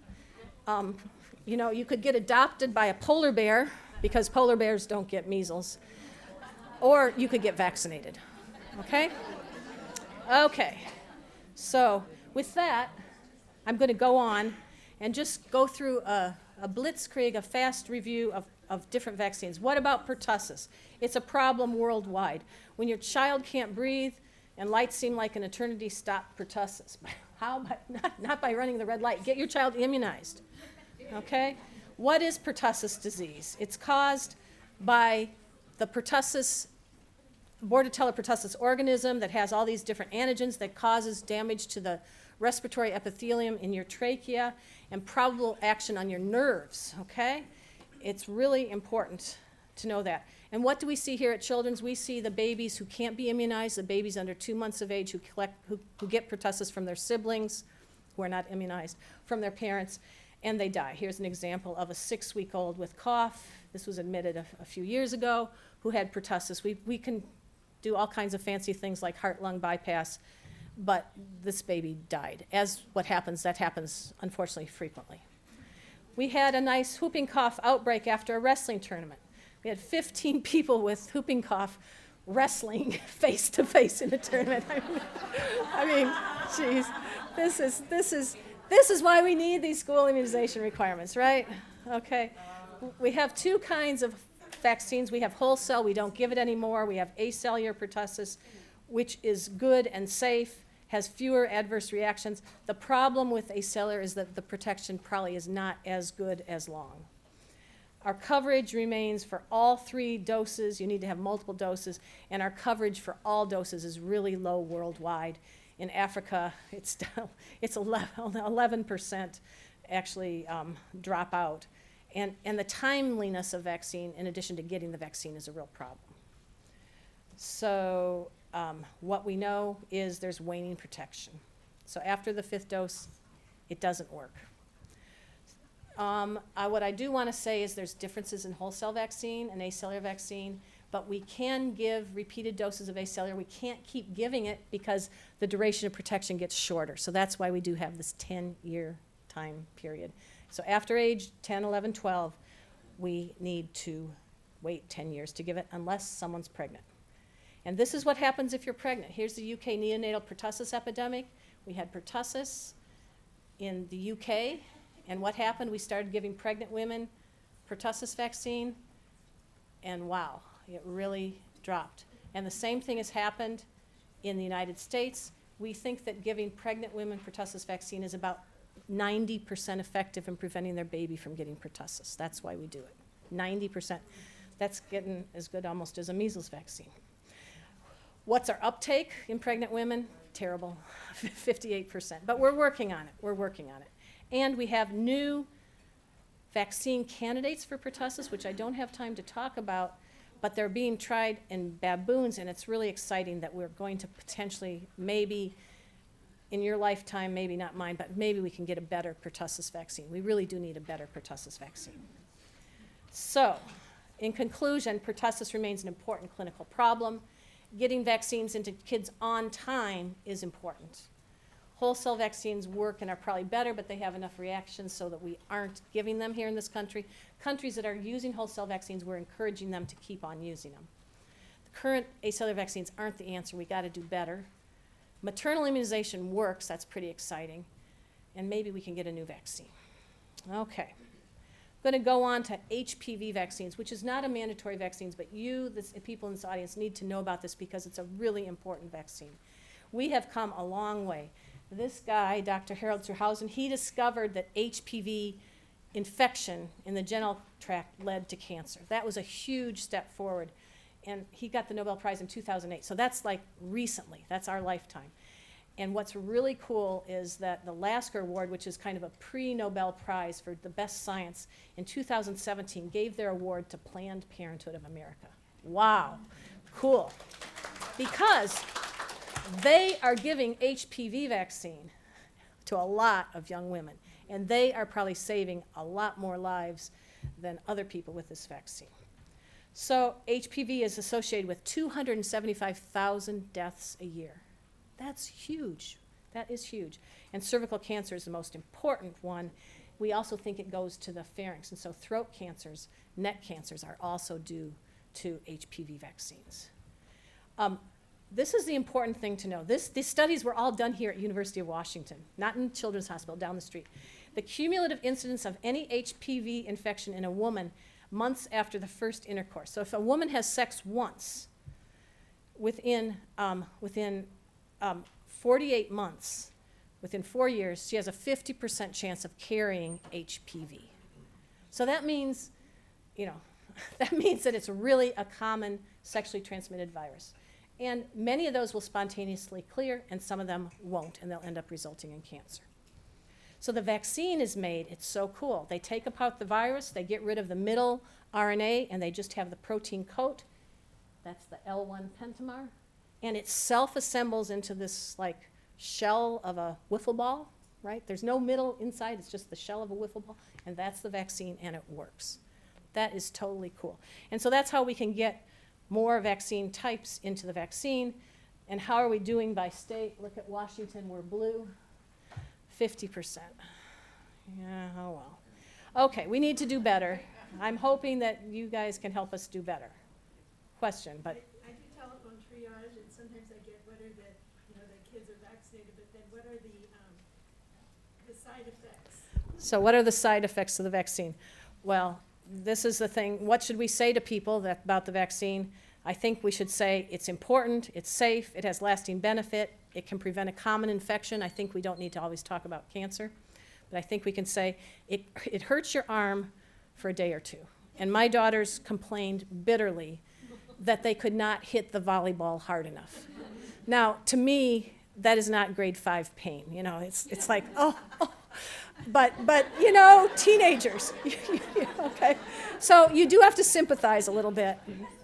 You could get adopted by a polar bear, because polar bears don't get measles, or you could get vaccinated, okay? Okay, so with that, I'm going to go on and just go through a blitzkrieg, a fast review of different vaccines. What about pertussis? It's a problem worldwide. When your child can't breathe and lights seem like an eternity, stop pertussis. How? Not by running the red light. Get your child immunized, okay? What is pertussis disease? It's caused by the pertussis, Bordetella pertussis organism that has all these different antigens that causes damage to the respiratory epithelium in your trachea and probable action on your nerves, okay? It's really important to know that. And what do we see here at Children's? We see the babies who can't be immunized, the babies under 2 months of age who get pertussis from their siblings, who are not immunized, from their parents, and they die. Here's an example of a 6-week-old with cough. This was admitted a few years ago, who had pertussis. We can do all kinds of fancy things like heart-lung bypass, but this baby died. That happens unfortunately frequently. We had a nice whooping cough outbreak after a wrestling tournament. We had 15 people with whooping cough wrestling face to face in a tournament. I mean, geez, this is why we need these school immunization requirements, right? Okay. We have 2 kinds of vaccines. We have whole cell. We don't give it anymore. We have acellular pertussis, which is good and safe, has fewer adverse reactions. The problem with acellular is that the protection probably is not as good as long. Our coverage remains for all 3 doses. You need to have multiple doses, and our coverage for all doses is really low worldwide. In Africa, it's 11% actually drop out. And the timeliness of vaccine, in addition to getting the vaccine, is a real problem. So what we know is there's waning protection. So after the 5th dose, it doesn't work. What I do want to say is there's differences in whole cell vaccine and acellular vaccine, but we can give repeated doses of acellular. We can't keep giving it because the duration of protection gets shorter. So that's why we do have this 10-year time period. So after age 10, 11, 12, we need to wait 10 years to give it unless someone's pregnant. And this is what happens if you're pregnant. Here's the UK neonatal pertussis epidemic. We had pertussis in the UK, and what happened? We started giving pregnant women pertussis vaccine, and wow, it really dropped. And the same thing has happened in the United States. We think that giving pregnant women pertussis vaccine is about 90% effective in preventing their baby from getting pertussis. That's why we do it. 90%. That's getting as good almost as a measles vaccine. What's our uptake in pregnant women? Terrible, 58%. But we're working on it. We're working on it. And we have new vaccine candidates for pertussis, which I don't have time to talk about, but they're being tried in baboons, and it's really exciting that we're going to potentially, maybe in your lifetime, maybe not mine, but maybe we can get a better pertussis vaccine. We really do need a better pertussis vaccine. So, in conclusion, pertussis remains an important clinical problem. Getting vaccines into kids on time is important. Whole cell vaccines work and are probably better, but they have enough reactions so that we aren't giving them here in this country. Countries that are using whole cell vaccines, we're encouraging them to keep on using them. The current acellular vaccines aren't the answer. We got to do better. Maternal immunization works. That's pretty exciting. And maybe we can get a new vaccine. Okay. I'm going to go on to HPV vaccines, which is not a mandatory vaccine, but you, the people in this audience, need to know about this because it's a really important vaccine. We have come a long way. This guy, Dr. Harold Zerhausen, he discovered that HPV infection in the genital tract led to cancer. That was a huge step forward. And he got the Nobel Prize in 2008. So that's like recently. That's our lifetime. And what's really cool is that the Lasker Award, which is kind of a pre-Nobel Prize for the best science, in 2017 gave their award to Planned Parenthood of America. Wow, cool. Because they are giving HPV vaccine to a lot of young women, and they are probably saving a lot more lives than other people with this vaccine. So HPV is associated with 275,000 deaths a year. That's huge. That is huge. And cervical cancer is the most important one. We also think it goes to the pharynx. And so throat cancers, neck cancers are also due to HPV vaccines. This is the important thing to know. These studies were all done here at University of Washington, not in Children's Hospital, down the street. The cumulative incidence of any HPV infection in a woman months after the first intercourse. So if a woman has sex once, within 48 months, within 4 years, she has a 50% chance of carrying HPV. So that means, that means that it's really a common sexually transmitted virus. And many of those will spontaneously clear, and some of them won't, and they'll end up resulting in cancer. So the vaccine is made, it's so cool. They take apart the virus, they get rid of the middle RNA, and they just have the protein coat. That's the L1 pentamer. And it self-assembles into this like shell of a wiffle ball, right? There's no middle inside, it's just the shell of a wiffle ball, and that's the vaccine, and it works. That is totally cool. And so that's how we can get more vaccine types into the vaccine. And how are we doing by state? Look at Washington, we're blue, 50%. Yeah, oh well. Okay, we need to do better. I'm hoping that you guys can help us do better. Question, but. I do telephone triage, and sometimes I get what are the kids are vaccinated, but then what are the side effects? So what are the side effects of the vaccine? Well, this is the thing. What should we say to people about the vaccine? I think we should say it's important, it's safe, it has lasting benefit, it can prevent a common infection. I think we don't need to always talk about cancer, but I think we can say it hurts your arm for a day or two. And my daughters complained bitterly that they could not hit the volleyball hard enough. Now, to me, that is not grade 5 pain. It's like, oh. But teenagers, okay? So you do have to sympathize a little bit.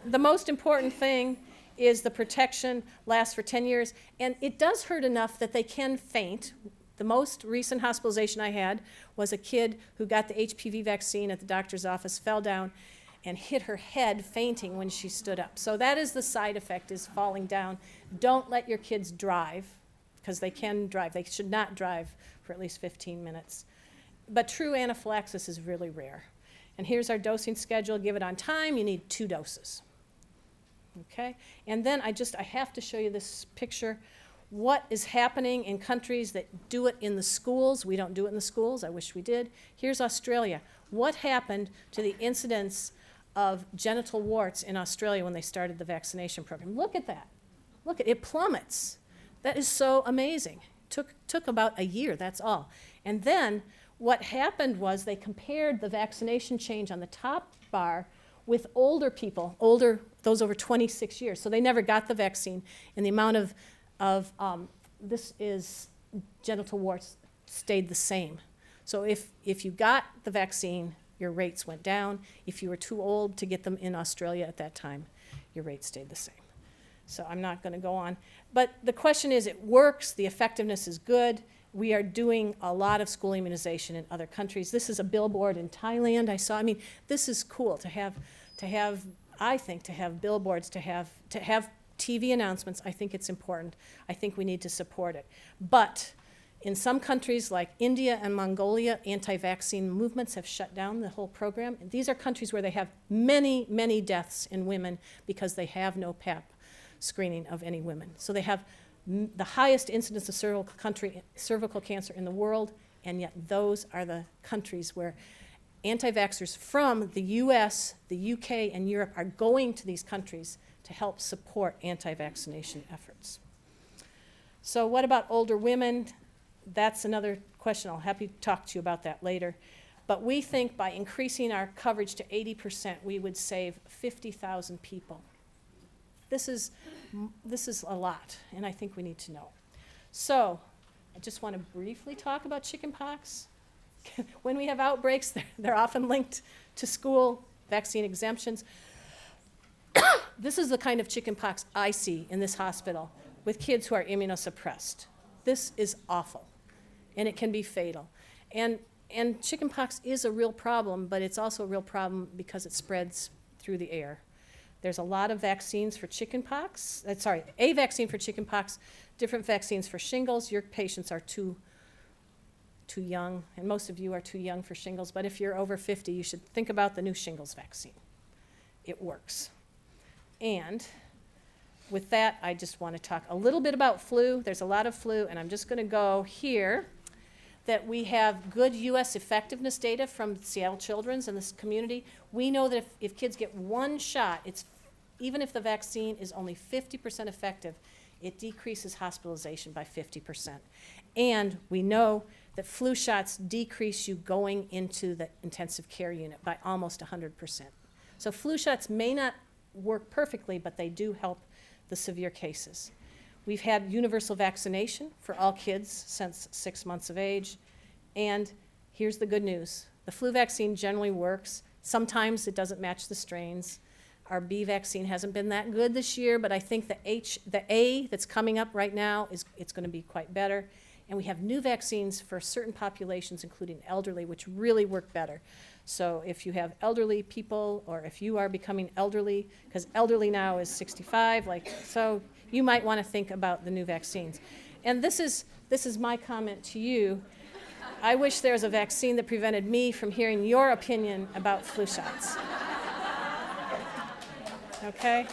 The most important thing is the protection lasts for 10 years, and it does hurt enough that they can faint. The most recent hospitalization I had was a kid who got the HPV vaccine at the doctor's office, fell down, and hit her head fainting when she stood up. So that is the side effect, is falling down. Don't let your kids drive, because they can drive. They should not drive for at least 15 minutes. But true anaphylaxis is really rare. And here's our dosing schedule. Give it on time. You need 2 doses. Okay? And then I have to show you this picture. What is happening in countries that do it in the schools? We don't do it in the schools. I wish we did. Here's Australia. What happened to the incidence of genital warts in Australia when they started the vaccination program? Look at that. Look, it plummets. That is so amazing. Took about a year, that's all. And then what happened was they compared the vaccination change on the top bar with older people, those over 26 years. So they never got the vaccine, and the amount of this is genital warts stayed the same. So if you got the vaccine, your rates went down. If you were too old to get them in Australia at that time, your rates stayed the same. So I'm not going to go on. But the question is, it works, the effectiveness is good. We are doing a lot of school immunization in other countries. This is a billboard in Thailand I saw. I mean, this is cool to have I think, to have billboards, to have TV announcements. I think it's important. I think we need to support it. But in some countries like India and Mongolia, anti-vaccine movements have shut down the whole program. And these are countries where they have many, many deaths in women because they have no PAP screening of any women. So they have the highest incidence of cervical cancer in the world, and yet those are the countries where anti-vaxxers from the US, the UK, and Europe are going to these countries to help support anti-vaccination efforts. So what about older women? That's another question. I'll happy to talk to you about that later. But we think by increasing our coverage to 80%, we would save 50,000 people. This is a lot, and I think we need to know. So I just want to briefly talk about chickenpox. When we have outbreaks, they're often linked to school vaccine exemptions. This is the kind of chickenpox I see in this hospital with kids who are immunosuppressed. This is awful, and it can be fatal. And chickenpox is a real problem, but it's also a real problem because it spreads through the air. There's a lot of vaccines for chickenpox. A vaccine for chickenpox, different vaccines for shingles. Your patients are too young, and most of you are too young for shingles, but if you're over 50, you should think about the new shingles vaccine. It works. And with that, I just want to talk a little bit about flu. There's a lot of flu, and I'm just going to go here that we have good U.S. effectiveness data from Seattle Children's and this community. We know that if kids get one shot, even if the vaccine is only 50% effective, it decreases hospitalization by 50%. And we know that flu shots decrease you going into the intensive care unit by almost 100%. So flu shots may not work perfectly, but they do help the severe cases. We've had universal vaccination for all kids since 6 months of age. And here's the good news. The flu vaccine generally works. Sometimes it doesn't match the strains. Our B vaccine hasn't been that good this year, but I think the A that's coming up right now, it's going to be quite better. And we have new vaccines for certain populations, including elderly, which really work better. So if you have elderly people, or if you are becoming elderly, because elderly now is 65, so you might want to think about the new vaccines. And this is my comment to you. I wish there was a vaccine that prevented me from hearing your opinion about flu shots. Okay?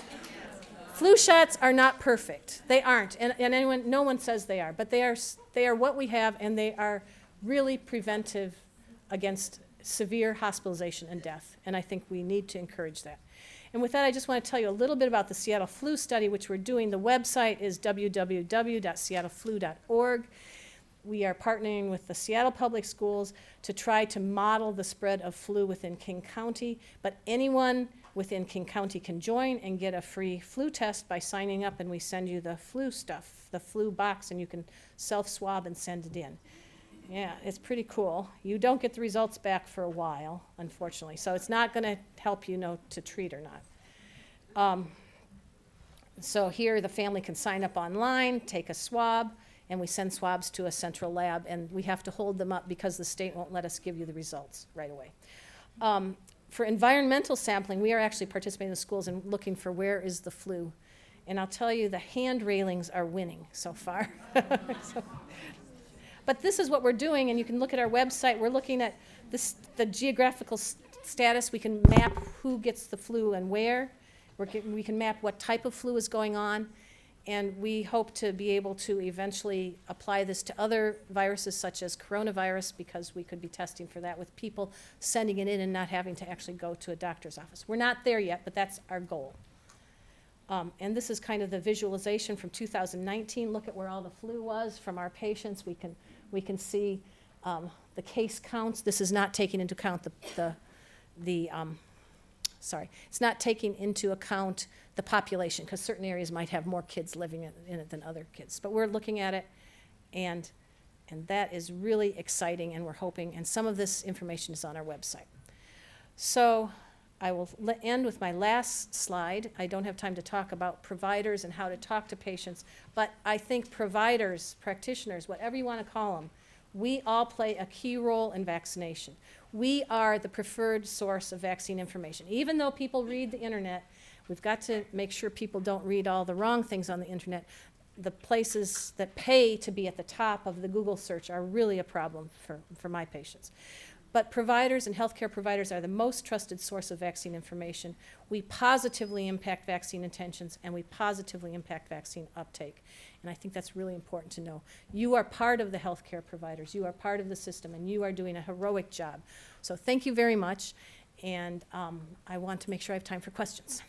Flu shots are not perfect. They aren't, and no one says they are, but they are what we have, and they are really preventive against severe hospitalization and death, and I think we need to encourage that. And with that, I just want to tell you a little bit about the Seattle Flu Study, which we're doing. The website is www.seattleflu.org. We are partnering with the Seattle Public Schools to try to model the spread of flu within King County, but anyone within King County can join and get a free flu test by signing up, and we send you the flu stuff, the flu box, and you can self-swab and send it in. Yeah, it's pretty cool. You don't get the results back for a while, unfortunately, so it's not going to help you know to treat or not. So here the family can sign up online, take a swab, and we send swabs to a central lab, and we have to hold them up because the state won't let us give you the results right away. For environmental sampling, we are actually participating in the schools and looking for where is the flu. And I'll tell you, the hand railings are winning so far. But this is what we're doing, and you can look at our website. We're looking at the geographical status. We can map who gets the flu and where. We can map what type of flu is going on. And we hope to be able to eventually apply this to other viruses such as coronavirus, because we could be testing for that with people sending it in and not having to actually go to a doctor's office. We're not there yet, but that's our goal. And this is kind of the visualization from 2019. Look at where all the flu was from our patients. We can see the case counts. This is not taking into account it's not taking into account the population, because certain areas might have more kids living in it than other kids. But we're looking at it, and that is really exciting, and we're hoping, and some of this information is on our website. So I will end with my last slide. I don't have time to talk about providers and how to talk to patients, but I think providers, practitioners, whatever you want to call them, we all play a key role in vaccination. We are the preferred source of vaccine information. Even though people read the internet, we've got to make sure people don't read all the wrong things on the internet. The places that pay to be at the top of the Google search are really a problem for my patients. But providers and healthcare providers are the most trusted source of vaccine information. We positively impact vaccine intentions, and we positively impact vaccine uptake. And I think that's really important to know. You are part of the healthcare providers. You are part of the system, and you are doing a heroic job. So thank you very much, and I want to make sure I have time for questions.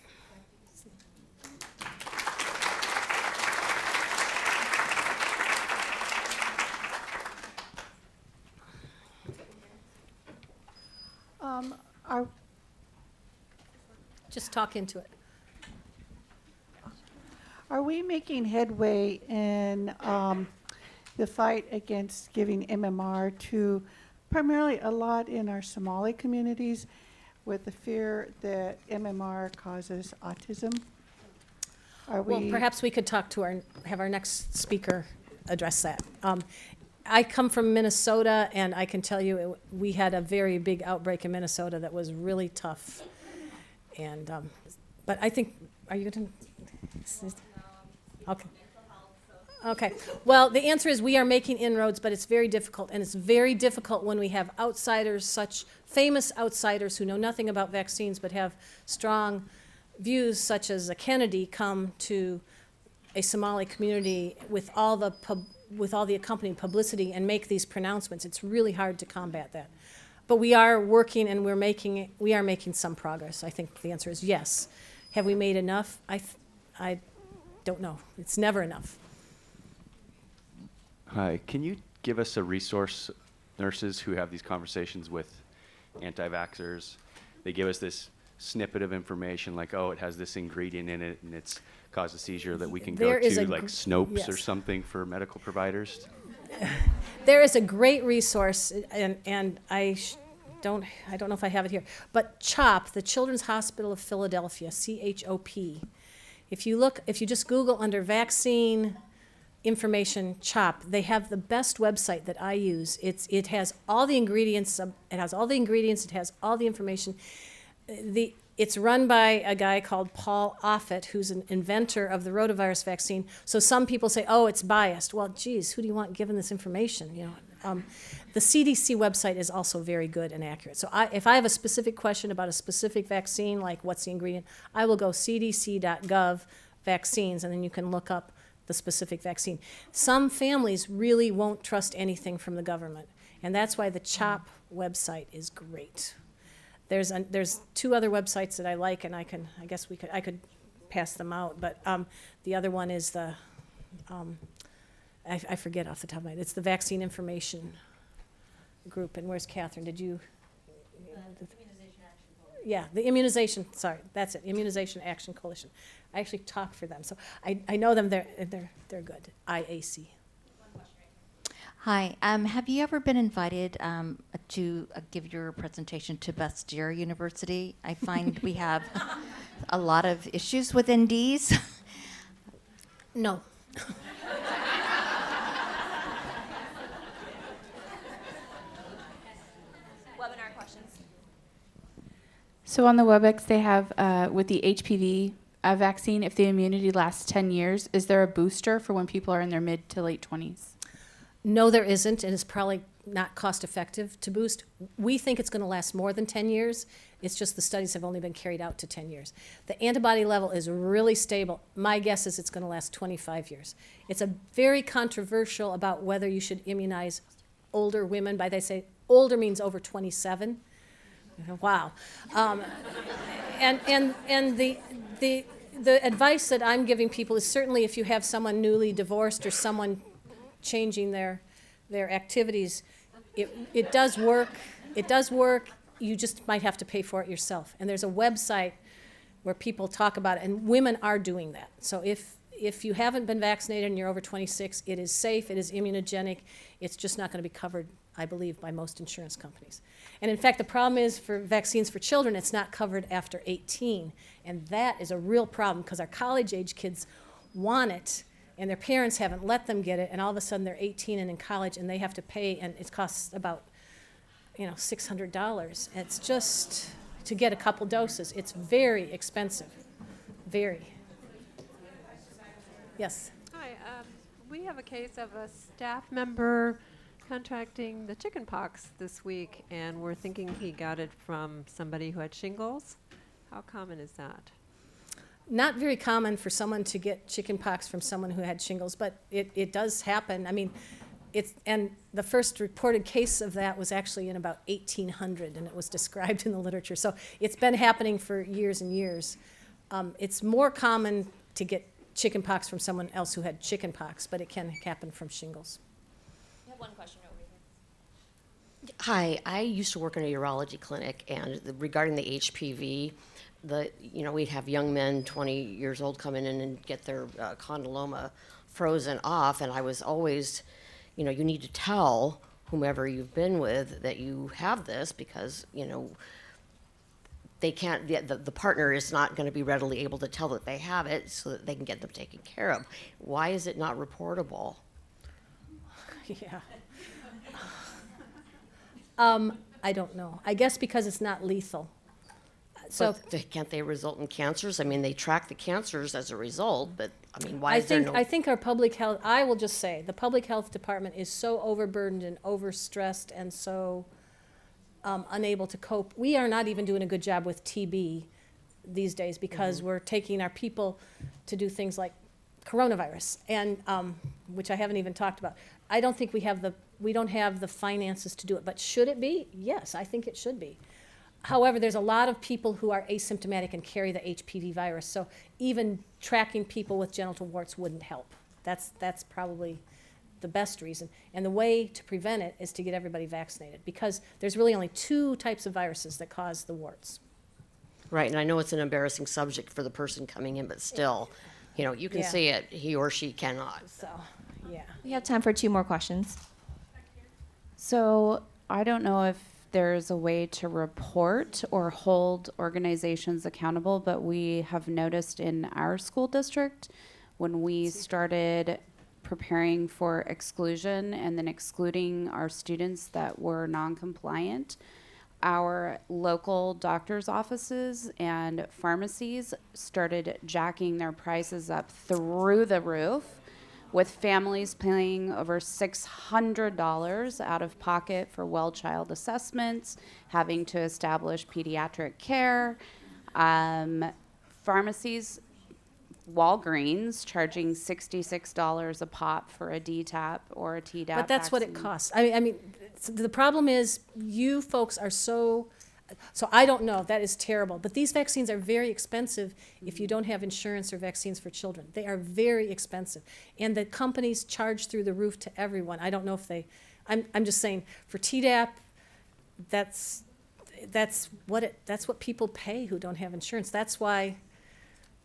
Just talk into it. Are we making headway in the fight against giving MMR to primarily a lot in our Somali communities with the fear that MMR causes autism? Well, perhaps we could talk to have our next speaker address that. I come from Minnesota, and I can tell you we had a very big outbreak in Minnesota that was really tough. And but I think, are you going to? Okay. Okay. Well, the answer is we are making inroads, but it's very difficult, and it's very difficult when we have outsiders, such famous outsiders who know nothing about vaccines but have strong views, such as a Kennedy, come to a Somali community with all the accompanying publicity and make these pronouncements. It's really hard to combat that. But we are working, and we are making some progress. I think the answer is yes. Have we made enough? I don't know. It's never enough. Hi, can you give us a resource, nurses who have these conversations with anti-vaxxers? They give us this snippet of information like, oh, it has this ingredient in it and it's caused a seizure, that we can go to, like Snopes or something for medical providers? There is a great resource, and I don't know if I have it here, but CHOP, the Children's Hospital of Philadelphia, CHOP. If you just Google under vaccine information CHOP, they have the best website that I use. It has all the ingredients. It has all the information. It's run by a guy called Paul Offit, who's an inventor of the rotavirus vaccine. So some people say, oh, it's biased. Well, geez, who do you want given this information? You know, the CDC website is also very good and accurate. So if I have a specific question about a specific vaccine, like what's the ingredient, I will go cdc.gov vaccines, and then you can look up the specific vaccine. Some families really won't trust anything from the government, and that's why the CHOP website is great. There's two other websites that I like, and I could pass them out, but the other one is I forget off the top of my head. It's the Vaccine Information Group. And where's Catherine? Did you? Immunization Action Coalition. Yeah, the immunization. Sorry, that's it. Immunization Action Coalition. I actually talk for them, so I know them. They're good. IAC. Hi. Have you ever been invited to give your presentation to Bastyr University? I find we have a lot of issues with NDs. No. Webinar questions. So on the WebEx, they have with the HPV vaccine, if the immunity lasts 10 years, is there a booster for when people are in their mid to late 20s? No, there isn't, and it's probably not cost effective to boost. We think it's going to last more than 10 years. It's just the studies have only been carried out to 10 years. The antibody level is really stable. My guess is it's going to last 25 years. It's a very controversial about whether you should immunize older women. They say older means over 27. Wow. And the advice that I'm giving people is certainly if you have someone newly divorced or someone changing their activities, It does work. It does work. You just might have to pay for it yourself. And there's a website where people talk about it, and women are doing that. So if you haven't been vaccinated and you're over 26, it is safe, it is immunogenic, it's just not going to be covered, I believe, by most insurance companies. And in fact, the problem is for vaccines for children, it's not covered after 18. And that is a real problem because our college-age kids want it, and their parents haven't let them get it, and all of a sudden they're 18 and in college, and they have to pay, and it costs about, $600. It's just to get a couple doses. It's very expensive, very. Yes. Hi, we have a case of a staff member contracting the chickenpox this week, and we're thinking he got it from somebody who had shingles. How common is that? Not very common for someone to get chickenpox from someone who had shingles, but it does happen. I mean, and the first reported case of that was actually in about 1800, and it was described in the literature. So it's been happening for years and years. It's more common to get chickenpox from someone else who had chickenpox, but it can happen from shingles. We have one question over here. Hi, I used to work in a urology clinic, and regarding the HPV, we'd have young men, 20 years old, come in and get their condyloma frozen off, and I was always, you need to tell whomever you've been with that you have this because, they can't, the partner is not going to be readily able to tell that they have it so that they can get them taken care of. Why is it not reportable? Yeah. I don't know. I guess because it's not lethal. So Can't they result in cancers? I mean, they track the cancers as a result, but I mean, why is there no? I think our public health, I will just say, the public health department is so overburdened and overstressed and so unable to cope. We are not even doing a good job with TB these days because we're taking our people to do things like coronavirus, and which I haven't even talked about. I don't think we don't have the finances to do it, but should it be? Yes, I think it should be. However, there's a lot of people who are asymptomatic and carry the HPV virus, so even tracking people with genital warts wouldn't help. That's probably the best reason. And the way to prevent it is to get everybody vaccinated because there's really only 2 types of viruses that cause the warts. Right, and I know it's an embarrassing subject for the person coming in, but still, you can see it, he or she cannot. So, yeah. We have time for 2 more questions. So I don't know if there's a way to report or hold organizations accountable, but we have noticed in our school district when we started preparing for exclusion and then excluding our students that were non-compliant, our local doctor's offices and pharmacies started jacking their prices up through the roof, with families paying over $600 out of pocket for well child assessments, having to establish pediatric care. Pharmacies, Walgreens charging $66 a pop for a DTaP or a Tdap. But that's what it costs. I mean, the problem is you folks are so I don't know. That is terrible. But these vaccines are very expensive if you don't have insurance or vaccines for children. They are very expensive. And the companies charge through the roof to everyone. I don't know if they, I'm just saying, for Tdap, that's what people pay who don't have insurance. That's why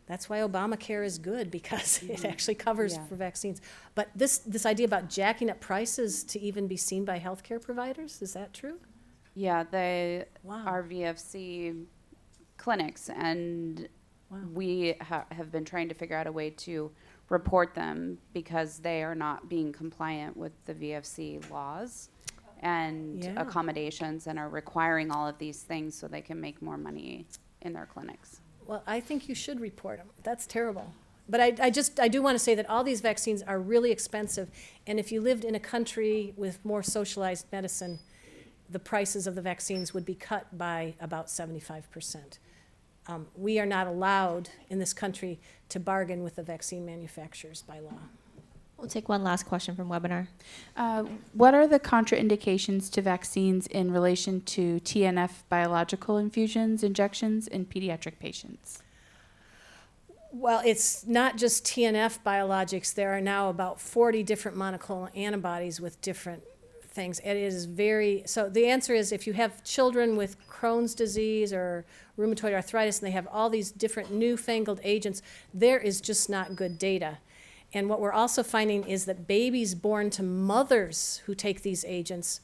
Obamacare is good, because it actually covers for vaccines. But this idea about jacking up prices to even be seen by healthcare providers, is that true? Yeah, they Wow. are VFC clinics, and we have been trying to figure out a way to report them because they are not being compliant with the VFC laws and accommodations, and are requiring all of these things so they can make more money in their clinics. Well, I think you should report them. That's terrible. But I do want to say that all these vaccines are really expensive, and if you lived in a country with more socialized medicine, the prices of the vaccines would be cut by about 75%. We are not allowed in this country to bargain with the vaccine manufacturers by law. We'll take one last question from webinar. What are the contraindications to vaccines in relation to TNF biological infusions, injections in pediatric patients? Well, it's not just TNF biologics. There are now about 40 different monoclonal antibodies with different things. It is very, so the answer is if you have children with Crohn's disease or rheumatoid arthritis and they have all these different newfangled agents, there is just not good data. And what we're also finding is that babies born to mothers who take these agents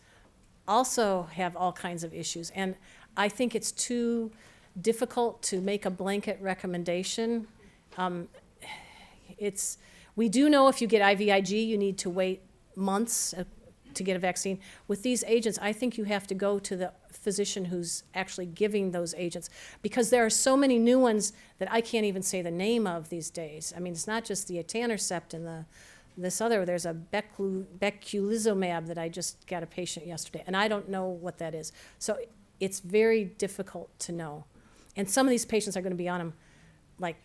also have all kinds of issues. And I think it's too difficult to make a blanket recommendation. We do know if you get IVIG, you need to wait months to get a vaccine. With these agents, I think you have to go to the physician who's actually giving those agents, because there are so many new ones that I can't even say the name of these days. I mean, it's not just the etanercept and there's a beculizumab that I just got a patient yesterday, and I don't know what that is. So it's very difficult to know. And some of these patients are going to be on them like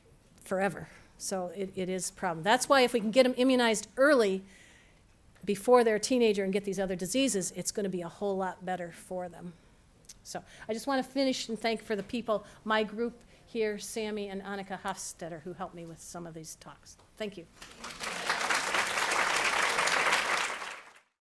forever. So it is a problem. That's why if we can get them immunized early, before they're a teenager and get these other diseases, it's going to be a whole lot better for them. So I just want to finish and thank for the people, my group here, Sammy and Annika Hofstetter, who helped me with some of these talks. Thank you.